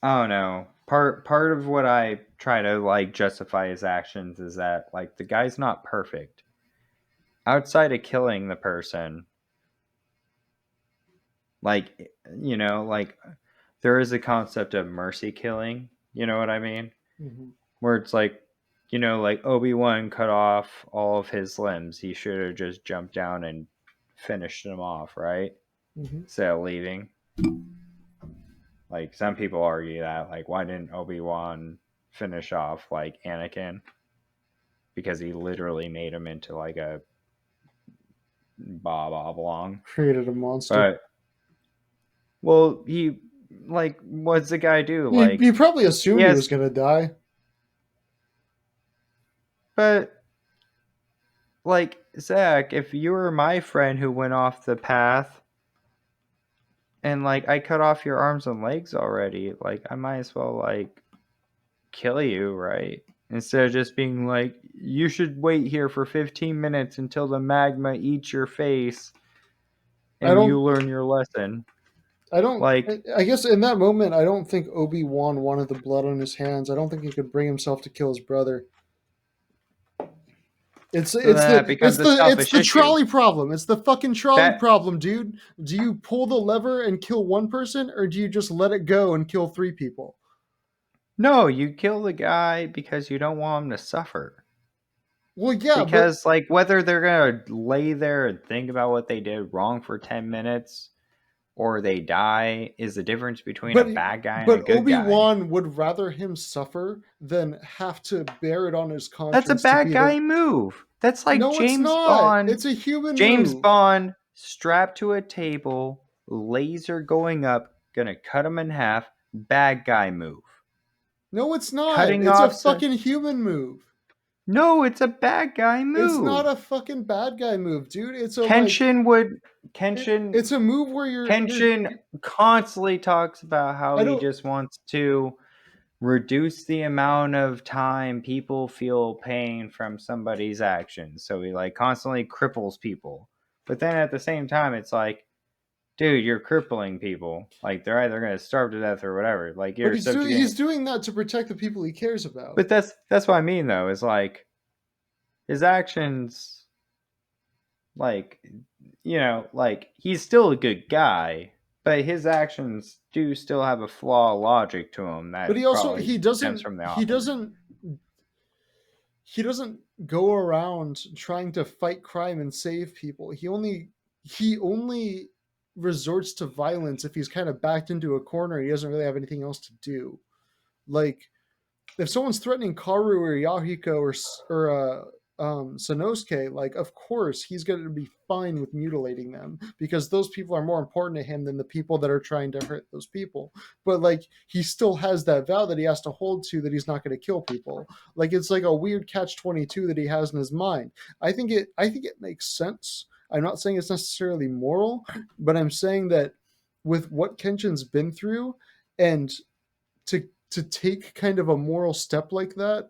I don't know. Part of what I try to like justify his actions is that like the guy's not perfect. Outside of killing the person, like like there is a concept of mercy killing, you know what I mean? Mm-hmm. Where it's like like Obi-Wan cut off all of his limbs. He should have just jumped down and finished them off, right? Mm-hmm. Instead of leaving. Like some people argue that like why didn't Obi-Wan finish off like Anakin? Because he literally made him into like a Bob Oblong. Created a monster. But well, he like what's the guy do? He Like probably he assumed he was has going to die. but like Zach, if you were my friend who went off the path and like I cut off your arms and legs already, like I might as well like kill you, right? Instead of just being like, you should wait here for 15 minutes until the magma eats your face I and you don't. learn your lesson. I don't. Like, I guess in that moment, I don't think Obi-Wan wanted the blood on his hands. I don't think he could bring himself to kill his brother. It's so then it's that the it's becomes a the it's selfish the issue. trolley problem. It's the fucking trolley That problem, dude. Do you pull the lever and kill one person, or do you just let it go and kill three people? no, you kill the guy because you don't want him to suffer. Well, yeah, but Because like whether they're gonna lay there and think about what they did wrong for 10 minutes or they die is the difference between a but bad guy and a but good guy. Obi-Wan would rather him suffer than have to bear it on his That's a conscience to bad be the. guy move. That's like No, it's not. It's a human James move. Bond strapped to a table, laser going up, gonna cut him in half. Bad guy move. No, it's not. Cutting It's a off. fucking human move. No, it's a bad guy It's not move. a fucking bad guy move, dude. It's a like Kenshin would. Kenshin. it's a move where Kenshin constantly talks about how I he don't. just wants to reduce the amount of time people feel pain from somebody's actions. So he like constantly cripples people. But then at the same time, it's like, dude, you're crippling people. Like they're either gonna starve to death or whatever. Like But you're subjugating. he's doing that to protect the people he cares about. But that's what I mean though. Is like his actions, like like he's still a good guy, but his actions do still have a flaw of logic to him But that probably stems from the author. he doesn't go around trying to fight crime and save people. He only resorts to violence if he's kind of backed into a corner and he doesn't really have anything else to do. Like if someone's threatening Karu or Yahiko or Sanosuke, like of course he's going to be fine with mutilating them because those people are more important to him than the people that are trying to hurt those people. But like he still has that vow that he has to hold to that he's not going to kill people. Like it's like a weird catch-22 that he has in his mind. I think it makes sense. I'm not saying it's necessarily moral, but I'm saying that with what Kenshin's been through and to take kind of a moral step like that,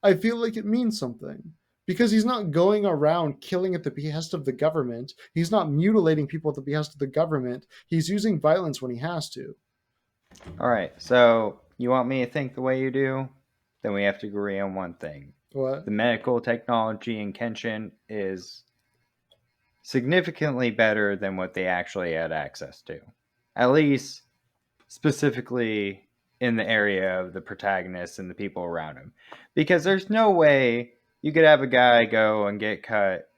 I feel like it means something because he's not going around killing at the behest of the government. He's not mutilating people at the behest of the government. He's using violence when he has to. All right, so you want me to think the way you do? Then we have to agree on one thing. What? The medical technology in Kenshin is significantly better than what they actually had access to. At least specifically in the area of the protagonist and the people around him. Because there's no way you could have a guy go and get cut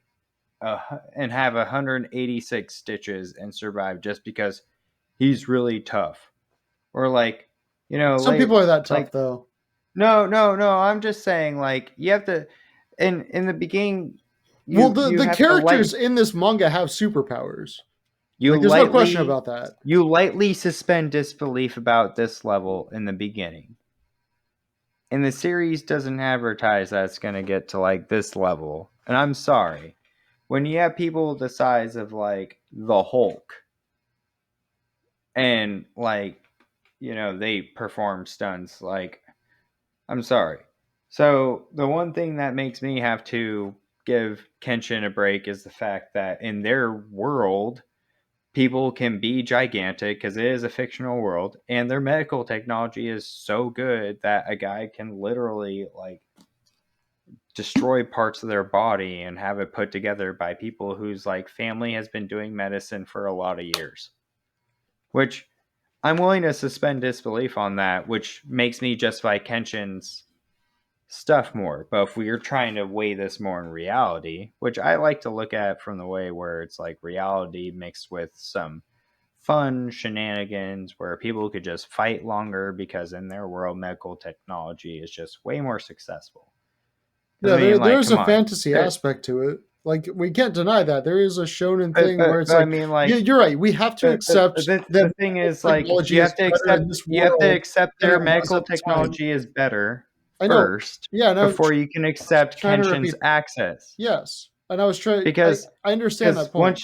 and have 186 stitches and survive just because he's really tough, or like, Some people are that tough like though. no, no, no. I'm just saying, like, you have to, in the beginning, Well, you the have to characters in this manga have superpowers. you Like, there's no question lightly about that. you lightly suspend disbelief about this level in the beginning. And the series doesn't advertise that it's going to get to like this level. And I'm sorry. When you have people the size of like the Hulk and like, they perform stunts, like, I'm sorry. So the one thing that makes me have to give Kenshin a break is the fact that in their world, people can be gigantic because it is a fictional world, and their medical technology is so good that a guy can literally like destroy parts of their body and have it put together by people whose like family has been doing medicine for a lot of years. Which I'm willing to suspend disbelief on that, which makes me justify Kenshin's stuff more. But if we are trying to weigh this more in reality, which I like to look at from the way where it's like reality mixed with some fun shenanigans where people could just fight longer because in their world medical technology is just way more successful. Because Yeah, I mean, there like, is come a on, fantasy there, aspect to it. Like, we can't deny that there is a shonen but, thing where but it's but I like, mean, yeah, like, you're right. We have to accept that the thing medical is, like, technology is better in this you have to world accept than their it was medical at the time. technology is better I know. first Yeah, and I was before you can accept trying to Kenshin's repeat. access. Yes, and I was trying. Because I understand because that point.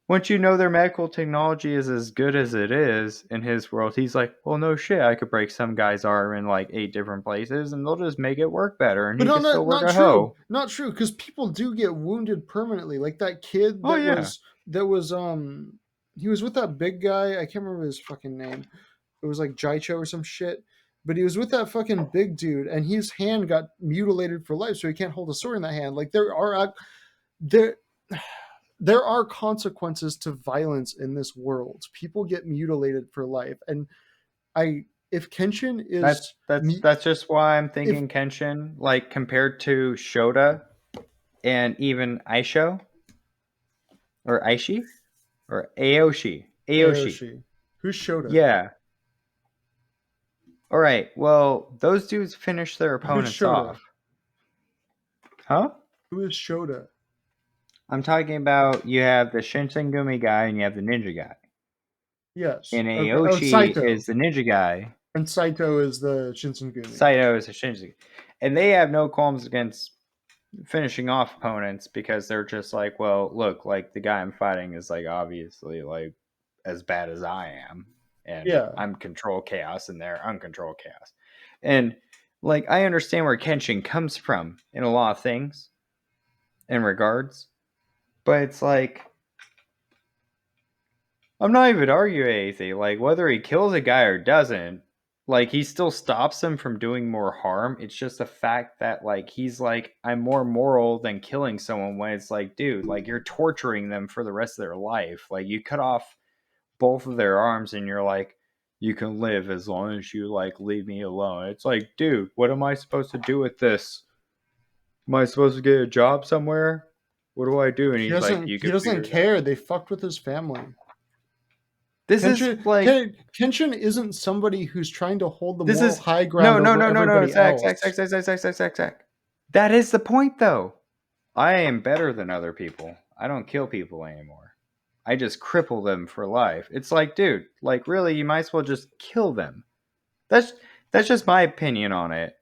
once their medical technology is as good as it is in his world, he's like, well, no shit, I could break some guy's arm in like 8 different places, and they'll just make it work better, and But he no, can still work not a true. hoe. Not true, because people do get wounded permanently. Like that kid Oh yeah, that was he was with that big guy. I can't remember his fucking name. It was like Jaicho or some shit. But he was with that fucking big dude, and his hand got mutilated for life, so he can't hold a sword in that hand. Like there there are consequences to violence in this world. People get mutilated for life, and I if Kenshin is that's just why I'm if thinking Kenshin, like compared to Shota and even Aisho or Aishi or Aoshi. Aoshi, who's Shota? Yeah. All right. Well, those dudes finish their Who's opponents Shota? off. Huh? Who is Shota? I'm talking about you have the Shinsengumi guy and you have the ninja guy. Yes. And Okay. Oh, Aoshi Saito. is the ninja guy. And Saito is the Shinsengumi. Saito is a Shinji. And they have no qualms against finishing off opponents because they're just like, well, look, like the guy I'm fighting is like obviously like as bad as I am. And Yeah. I'm control chaos and they're uncontrolled chaos. And like I understand where Kenshin comes from in a lot of things in regards. But it's like I'm not even arguing anything. Like whether he kills a guy or doesn't, like he still stops him from doing more harm. It's just the fact that like he's like I'm more moral than killing someone when it's like, dude, like you're torturing them for the rest of their life. Like you cut off both of their arms and you're like you can live as long as you like leave me alone. It's like, dude, what am I supposed to do with this? Am I supposed to get a job somewhere? What do I do? And he's like, you He can doesn't figure it out. care. They fucked with his family. This is like Kenshin isn't somebody who's trying to hold the This moral is high no, ground no, over no, no, no. everybody Zach, else. Zach, Zach, Zach, Zach, Zach, Zach, Zach, Zach. That is the point, though. I am better than other people. I don't kill people anymore. I just cripple them for life. It's like, dude, like really, you might as well just kill them. That's that's just my opinion on it.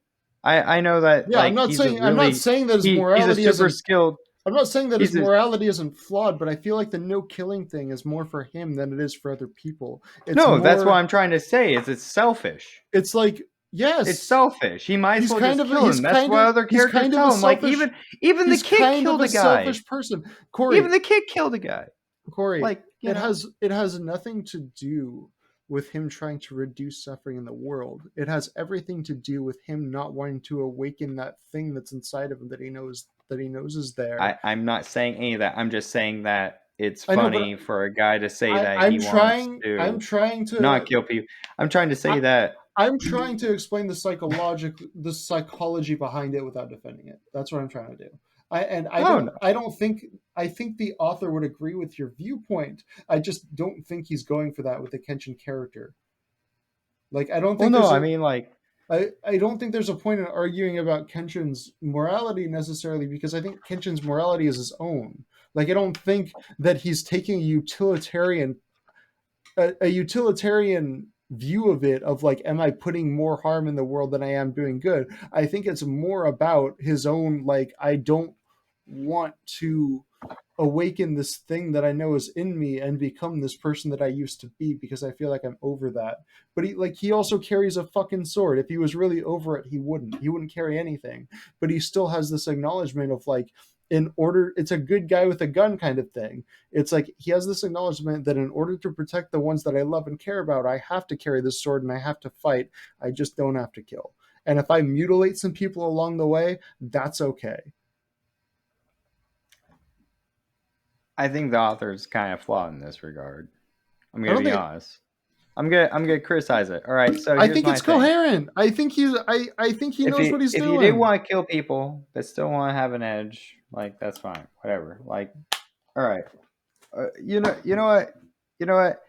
I know that Yeah, like I'm not saying that his he's a morality super isn't skilled. I'm not saying that his He's a morality isn't flawed, but I feel like the no killing thing is more for him than it is for other people. It's no. That's what more I'm trying to say. Is it's selfish. it's like It's yes, selfish. He might as well just kill him. That's what other characters tell him. Like even the he's kid kind of killed a a guy. selfish person. Even Corey, the kid killed a guy. Corey, Like, you know. it has nothing to do with him trying to reduce suffering in the world. It has everything to do with him not wanting to awaken that thing that's inside of him that he knows is there. I'm not saying any of that. I'm just saying that it's I know, but funny for a guy to say that he wants I'm to trying not to kill people. I'm trying to I, say that I'm trying to explain the psychology behind it without defending it. That's what I'm trying to do. I Oh don't no. I don't think I think the author would agree with your viewpoint. I just don't think he's going for that with the Kenshin character. Like I don't Well, think no. there's I a mean, like, I don't think there's a point in arguing about Kenshin's morality necessarily because I think Kenshin's morality is his own. Like I don't think that he's taking a utilitarian view of it of like am I putting more harm in the world than I am doing good. I think it's more about his own like I don't want to awaken this thing that I know is in me and become this person that I used to be because I feel like I'm over that. But he also carries a fucking sword. If he was really over it, he wouldn't. He wouldn't carry anything. But he still has this acknowledgement of like in order it's a good guy with a gun kind of thing. It's like he has this acknowledgement that in order to protect the ones that I love and care about, I have to carry this sword and I have to fight. I just don't have to kill. And if I mutilate some people along the way, that's okay. I think the author's kind of flawed in this regard. I'm I gonna don't be think honest. I'm gonna criticize it. All right. So I here's think my it's thing. coherent. I think he knows what he's If you did doing. want to kill people that still want to have an edge, like that's fine. Whatever. Like, all right. You know what?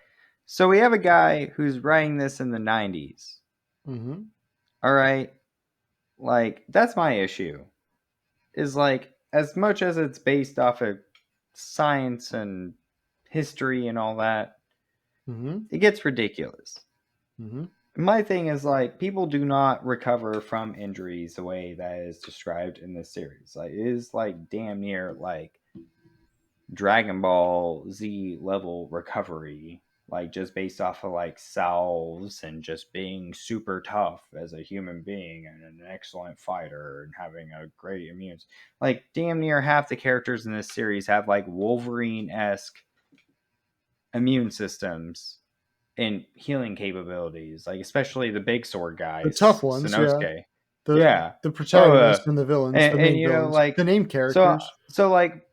So we have a guy who's writing this in the '90s. Mm-hmm. All right. Like that's my issue. Is like as much as it's based off of science and history and all that, Mm-hmm. it gets ridiculous. Mm-hmm. My thing is like people do not recover from injuries the way that is described in this series. Like it is like damn near like Dragon Ball Z level recovery, like just based off of like salves and just being super tough as a human being and an excellent fighter and having a great immune. Like damn near half the characters in this series have like Wolverine esque immune systems and healing capabilities, like especially the big sword The tough guys, ones, yeah. Sanosuke. The Yeah. the Oh, protagonists and the villains, the and main villains, the named so characters. like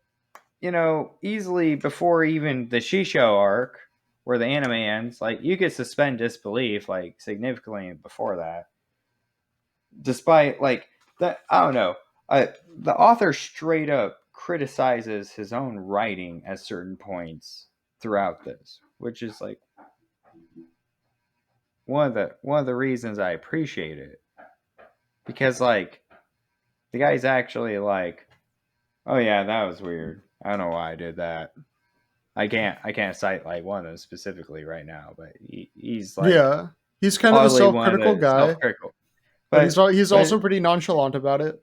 easily before even the Shisho arc, where the anime ends, like you could suspend disbelief like significantly before that, despite like that. I don't know. The author straight up criticizes his own writing at certain points throughout this, which is like one of the reasons I appreciate it because like the guy's actually like, oh yeah, that was weird. I don't know why I did that. I can't cite like one of them specifically right now, but he's like Yeah. He's kind of a oddly one of self-critical the guy, self-critical. but But he's but also pretty nonchalant about it.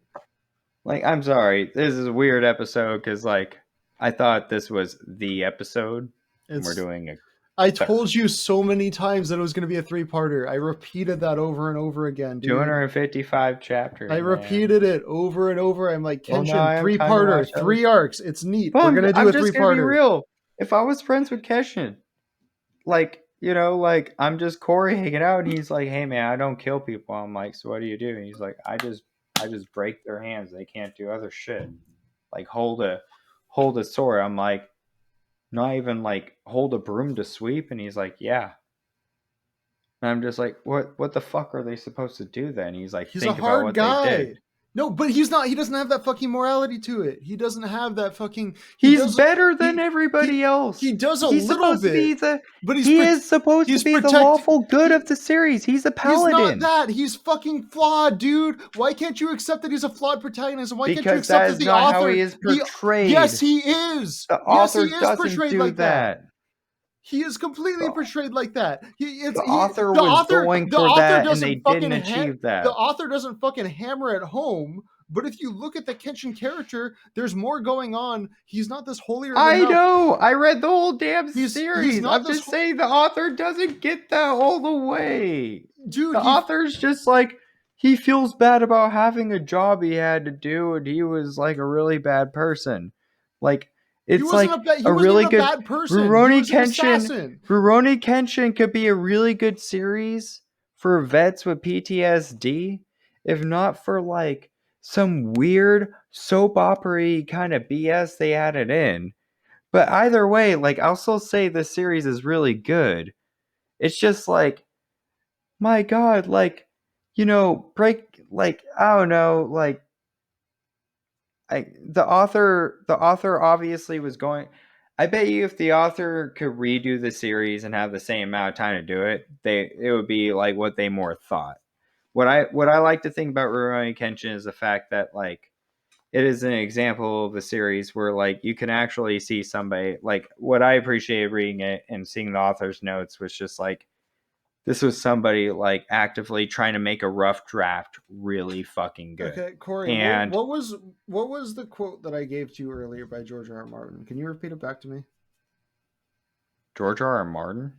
like I'm sorry, this is a weird episode because like I thought this was the episode, and we're It's doing a I third. told you so many times that it was going to be a three-parter. I repeated that over and over again, dude. 255 I chapters, man. repeated it over and over. I'm like, Well, now Kenshin, I have time to three-parter, watch other. 3 arcs. It's neat. Well, We're gonna do I'm a just gonna be three-parter. real. If I was friends with Keshin, like like I'm just Corey hanging out, and he's like, "Hey man, I don't kill people." I'm like, "So what do you do?" And he's like, I just break their hands. They can't do other shit. Like hold a sword." I'm like, "Not even like hold a broom to sweep." And he's like, "Yeah." And I'm just like, What the fuck are they supposed to do then?" He's like, He's a "Think about hard what they guy. did." No, but he's not. He doesn't have that fucking morality to it. He doesn't have that fucking. He He's does. better than He everybody he he else. does a He's little supposed to bit, be the but he is supposed to he's be the protect. lawful good of He the series. He's a he's not paladin. that. He's fucking flawed, dude. Why can't you accept that he's a flawed protagonist? And why can't you Because accept that that is the not how author? he is The Yes, portrayed. he is. The Yes, he author is doesn't portrayed do like that. that. He is completely The, portrayed like that. the author was going The for author that and they doesn't fucking didn't achieve the that. author doesn't fucking hammer it home. But if you look at the Kenshin character, there's more going on. He's not this holier than I thou. know. I read the whole damn He's series. not I'm this just saying the author doesn't get that all the way. dude. The author's just like he feels bad about having a job he had to do and he was like a really bad person. Like it's like He a wasn't really even a good bad person. He Rurouni was an Kenshin. assassin. Rurouni Kenshin could be a really good series for vets with PTSD if not for like some weird soap opera kind of BS they added in. But either way, like I'll still say this series is really good. It's just like my god, like break like I don't know, like the author obviously was going. I bet you if the author could redo the series and have the same amount of time to do it, it would be like what they more thought. What I like to think about Rurouni Kenshin is the fact that like it is an example of a series where like you can actually see somebody like what I appreciated reading it and seeing the author's notes was just like this was somebody like actively trying to make a rough draft really fucking good. Okay, Corey, And what was the quote that I gave to you earlier by George R. R. Martin? Can you repeat it back to me? George R. R. Martin.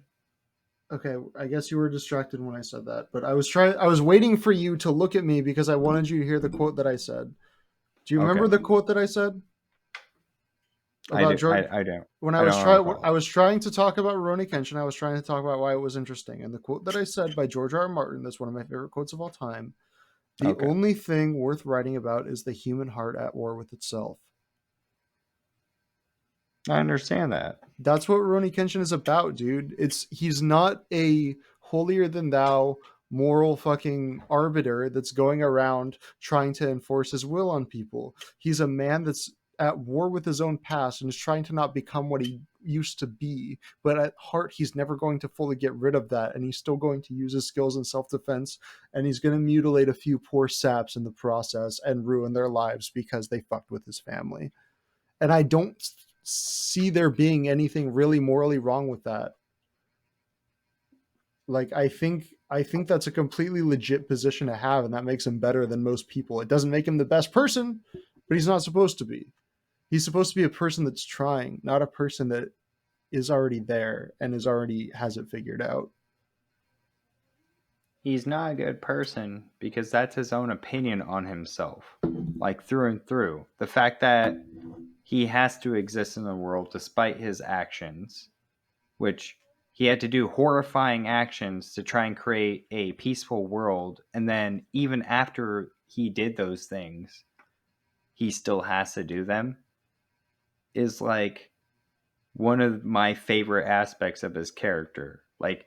Okay, I guess you were distracted when I said that, but I was waiting for you to look at me because I wanted you to hear the quote that I said. Do you remember Okay, the quote that I said I about do. George? I don't. When I don't I recall. was trying to talk about Rurouni Kenshin, I was trying to talk about why it was interesting, and the quote that I said by George R. R. Martin, that's one of my favorite quotes of all time. The Okay, only thing worth writing about is the human heart at war with itself. I understand that. That's what Rurouni Kenshin is about, dude. He's not a holier than thou moral fucking arbiter that's going around trying to enforce his will on people. He's a man that's at war with his own past and is trying to not become what he used to be. But at heart, he's never going to fully get rid of that, and he's still going to use his skills in self-defense, and he's going to mutilate a few poor saps in the process and ruin their lives because they fucked with his family. And I don't see there being anything really morally wrong with that. Like I think that's a completely legit position to have, and that makes him better than most people. It doesn't make him the best person, but he's not supposed to be. He's supposed to be a person that's trying, not a person that is already there and is already has it figured out. He's not a good person because that's his own opinion on himself, like through and through. The fact that he has to exist in the world despite his actions, which he had to do horrifying actions to try and create a peaceful world, and then even after he did those things, he still has to do them, is like one of my favorite aspects of his character. Like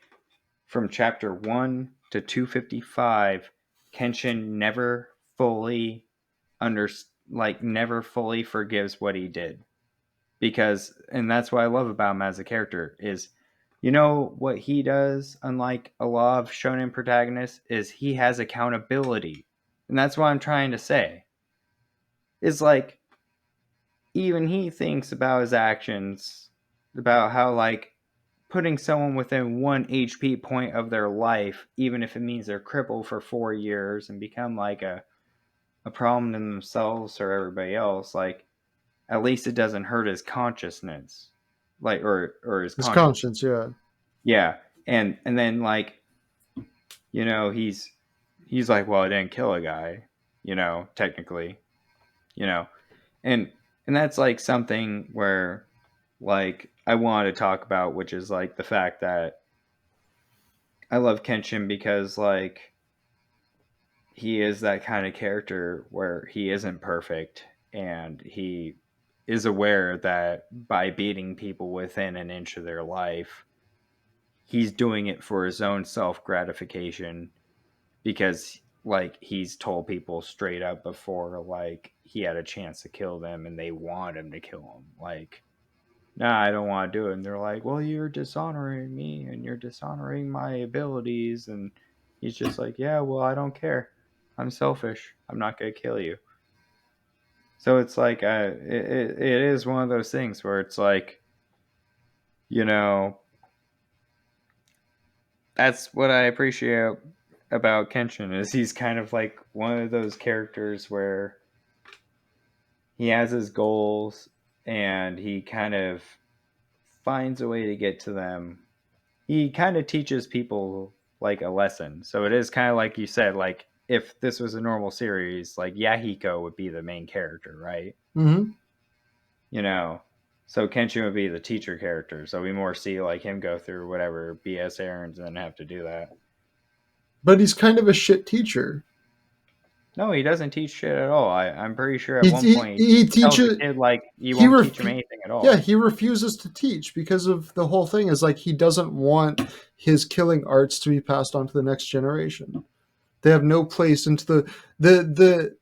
from chapter 1 to 255, Kenshin never fully under never fully forgives what he did. Because and that's what I love about him as a character is what he does unlike a lot of shonen protagonists is he has accountability. And that's what I'm trying to say. Is like even he thinks about his actions, about how like putting someone within one HP point of their life, even if it means they're crippled for 4 years and become like a problem to themselves or everybody else, like at least it doesn't hurt his consciousness. Like or his His conscience. conscience, yeah. Yeah. And then like, he's like, well, I didn't kill a guy, technically, you know. And and that's like something where like I wanted to talk about, which is like the fact that I love Kenshin because like he is that kind of character where he isn't perfect and he is aware that by beating people within an inch of their life, he's doing it for his own self gratification because like he's told people straight up before like he had a chance to kill them and they want him to kill him. Like, nah, I don't want to do it. And they're like, well, you're dishonoring me and you're dishonoring my abilities. And he's just like, yeah, well, I don't care. I'm selfish. I'm not going to kill you. So it's like, it is one of those things where it's like, you know, that's what I appreciate about Kenshin is he's kind of like one of those characters where he has his goals and he kind of finds a way to get to them. He kind of teaches people like a lesson. So it is kind of like you said, like if this was a normal series, like Yahiko would be the main character, right? Mm-hmm. You know, so Kenshin would be the teacher character. So we more see like him go through whatever BS errands and then have to do that. But he's kind of a shit teacher. No, he doesn't teach shit at all. I'm pretty sure at He one point he he tells the teaches kid like you he won't teach ref- him anything at yeah, all. he refuses to teach because of the whole thing is like he doesn't want his killing arts to be passed on to the next generation. They have no place into the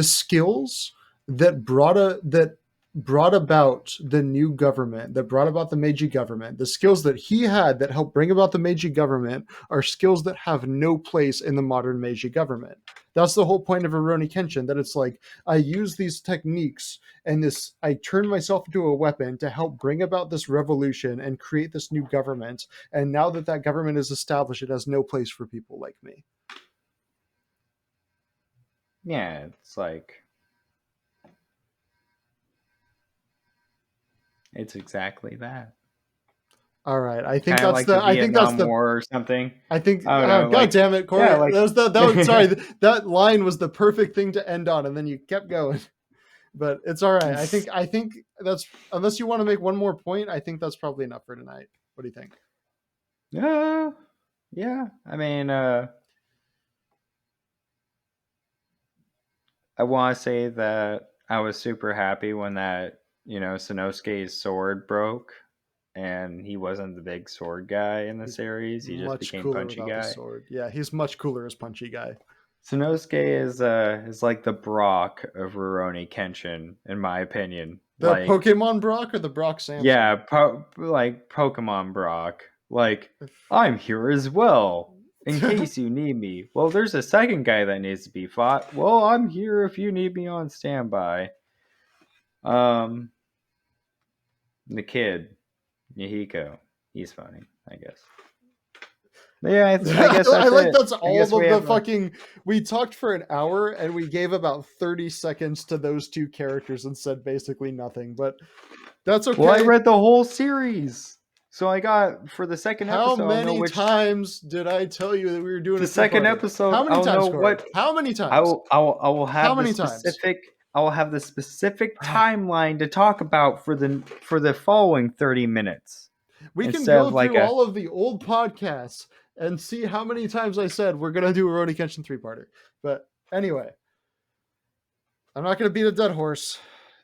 skills that brought about the new government, that brought about the Meiji government. The skills that he had that helped bring about the Meiji government are skills that have no place in the modern Meiji government. That's the whole point of Rurouni Kenshin, that it's like I use these techniques and this I turn myself into a weapon to help bring about this revolution and create this new government. And now that that government is established, it has no place for people like me. Yeah, it's like it's exactly that. All right, Kind of like the I think that's Vietnam the War or something. I think, I don't know, God like damn it, yeah, Corey. like That was, sorry, that line was the perfect thing to end on, and then you kept going. But it's all right. I think that's, unless you want to make one more point, I think that's probably enough for tonight. What do you think? yeah, yeah. I mean, I want to say that I was super happy when that Sanosuke's sword broke, and he wasn't the big sword guy in the He's series. He just much became cooler punchy without the guy. sword. Yeah, he's much cooler as punchy guy. Sanosuke is like the Brock of Rurouni Kenshin, in my opinion. The Like, Pokemon Brock or the Brock yeah, Samson? like Pokemon Brock. Like, I'm here as well in case you need me. Well, there's a second guy that needs to be fought. Well, I'm here if you need me on standby. Um, the kid, Yahiko, he's funny, I guess. But yeah, I guess I that's like it. that's I all guess we of the have fucking. We talked for an hour and we gave about 30 seconds to those two characters and said basically nothing, but that's well, I okay. read the whole series. So I got for the second How episode, I'll know many which times did I tell you that we were doing the a second three-parter? episode How many I'll know times, Corey? what How many times? I will How have the many times? specific I will have the specific timeline to talk about for the following 30 minutes We can instead go of like through a all of the old podcasts and see how many times I said we're gonna do a Rurouni Kenshin three-parter. But anyway, I'm not gonna beat a dead horse.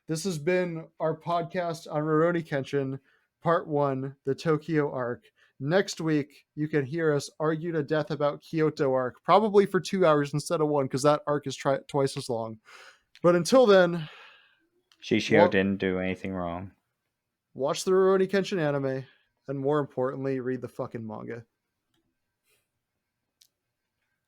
This has been our podcast on Rurouni Kenshin, Part 1, the Tokyo arc. Next week, you can hear us argue to death about Kyoto arc, probably for 2 hours instead of one, because that arc is twice as long. But until then, Shishio wa- didn't do anything wrong. watch the Rurouni Kenshin anime, and more importantly, read the fucking manga.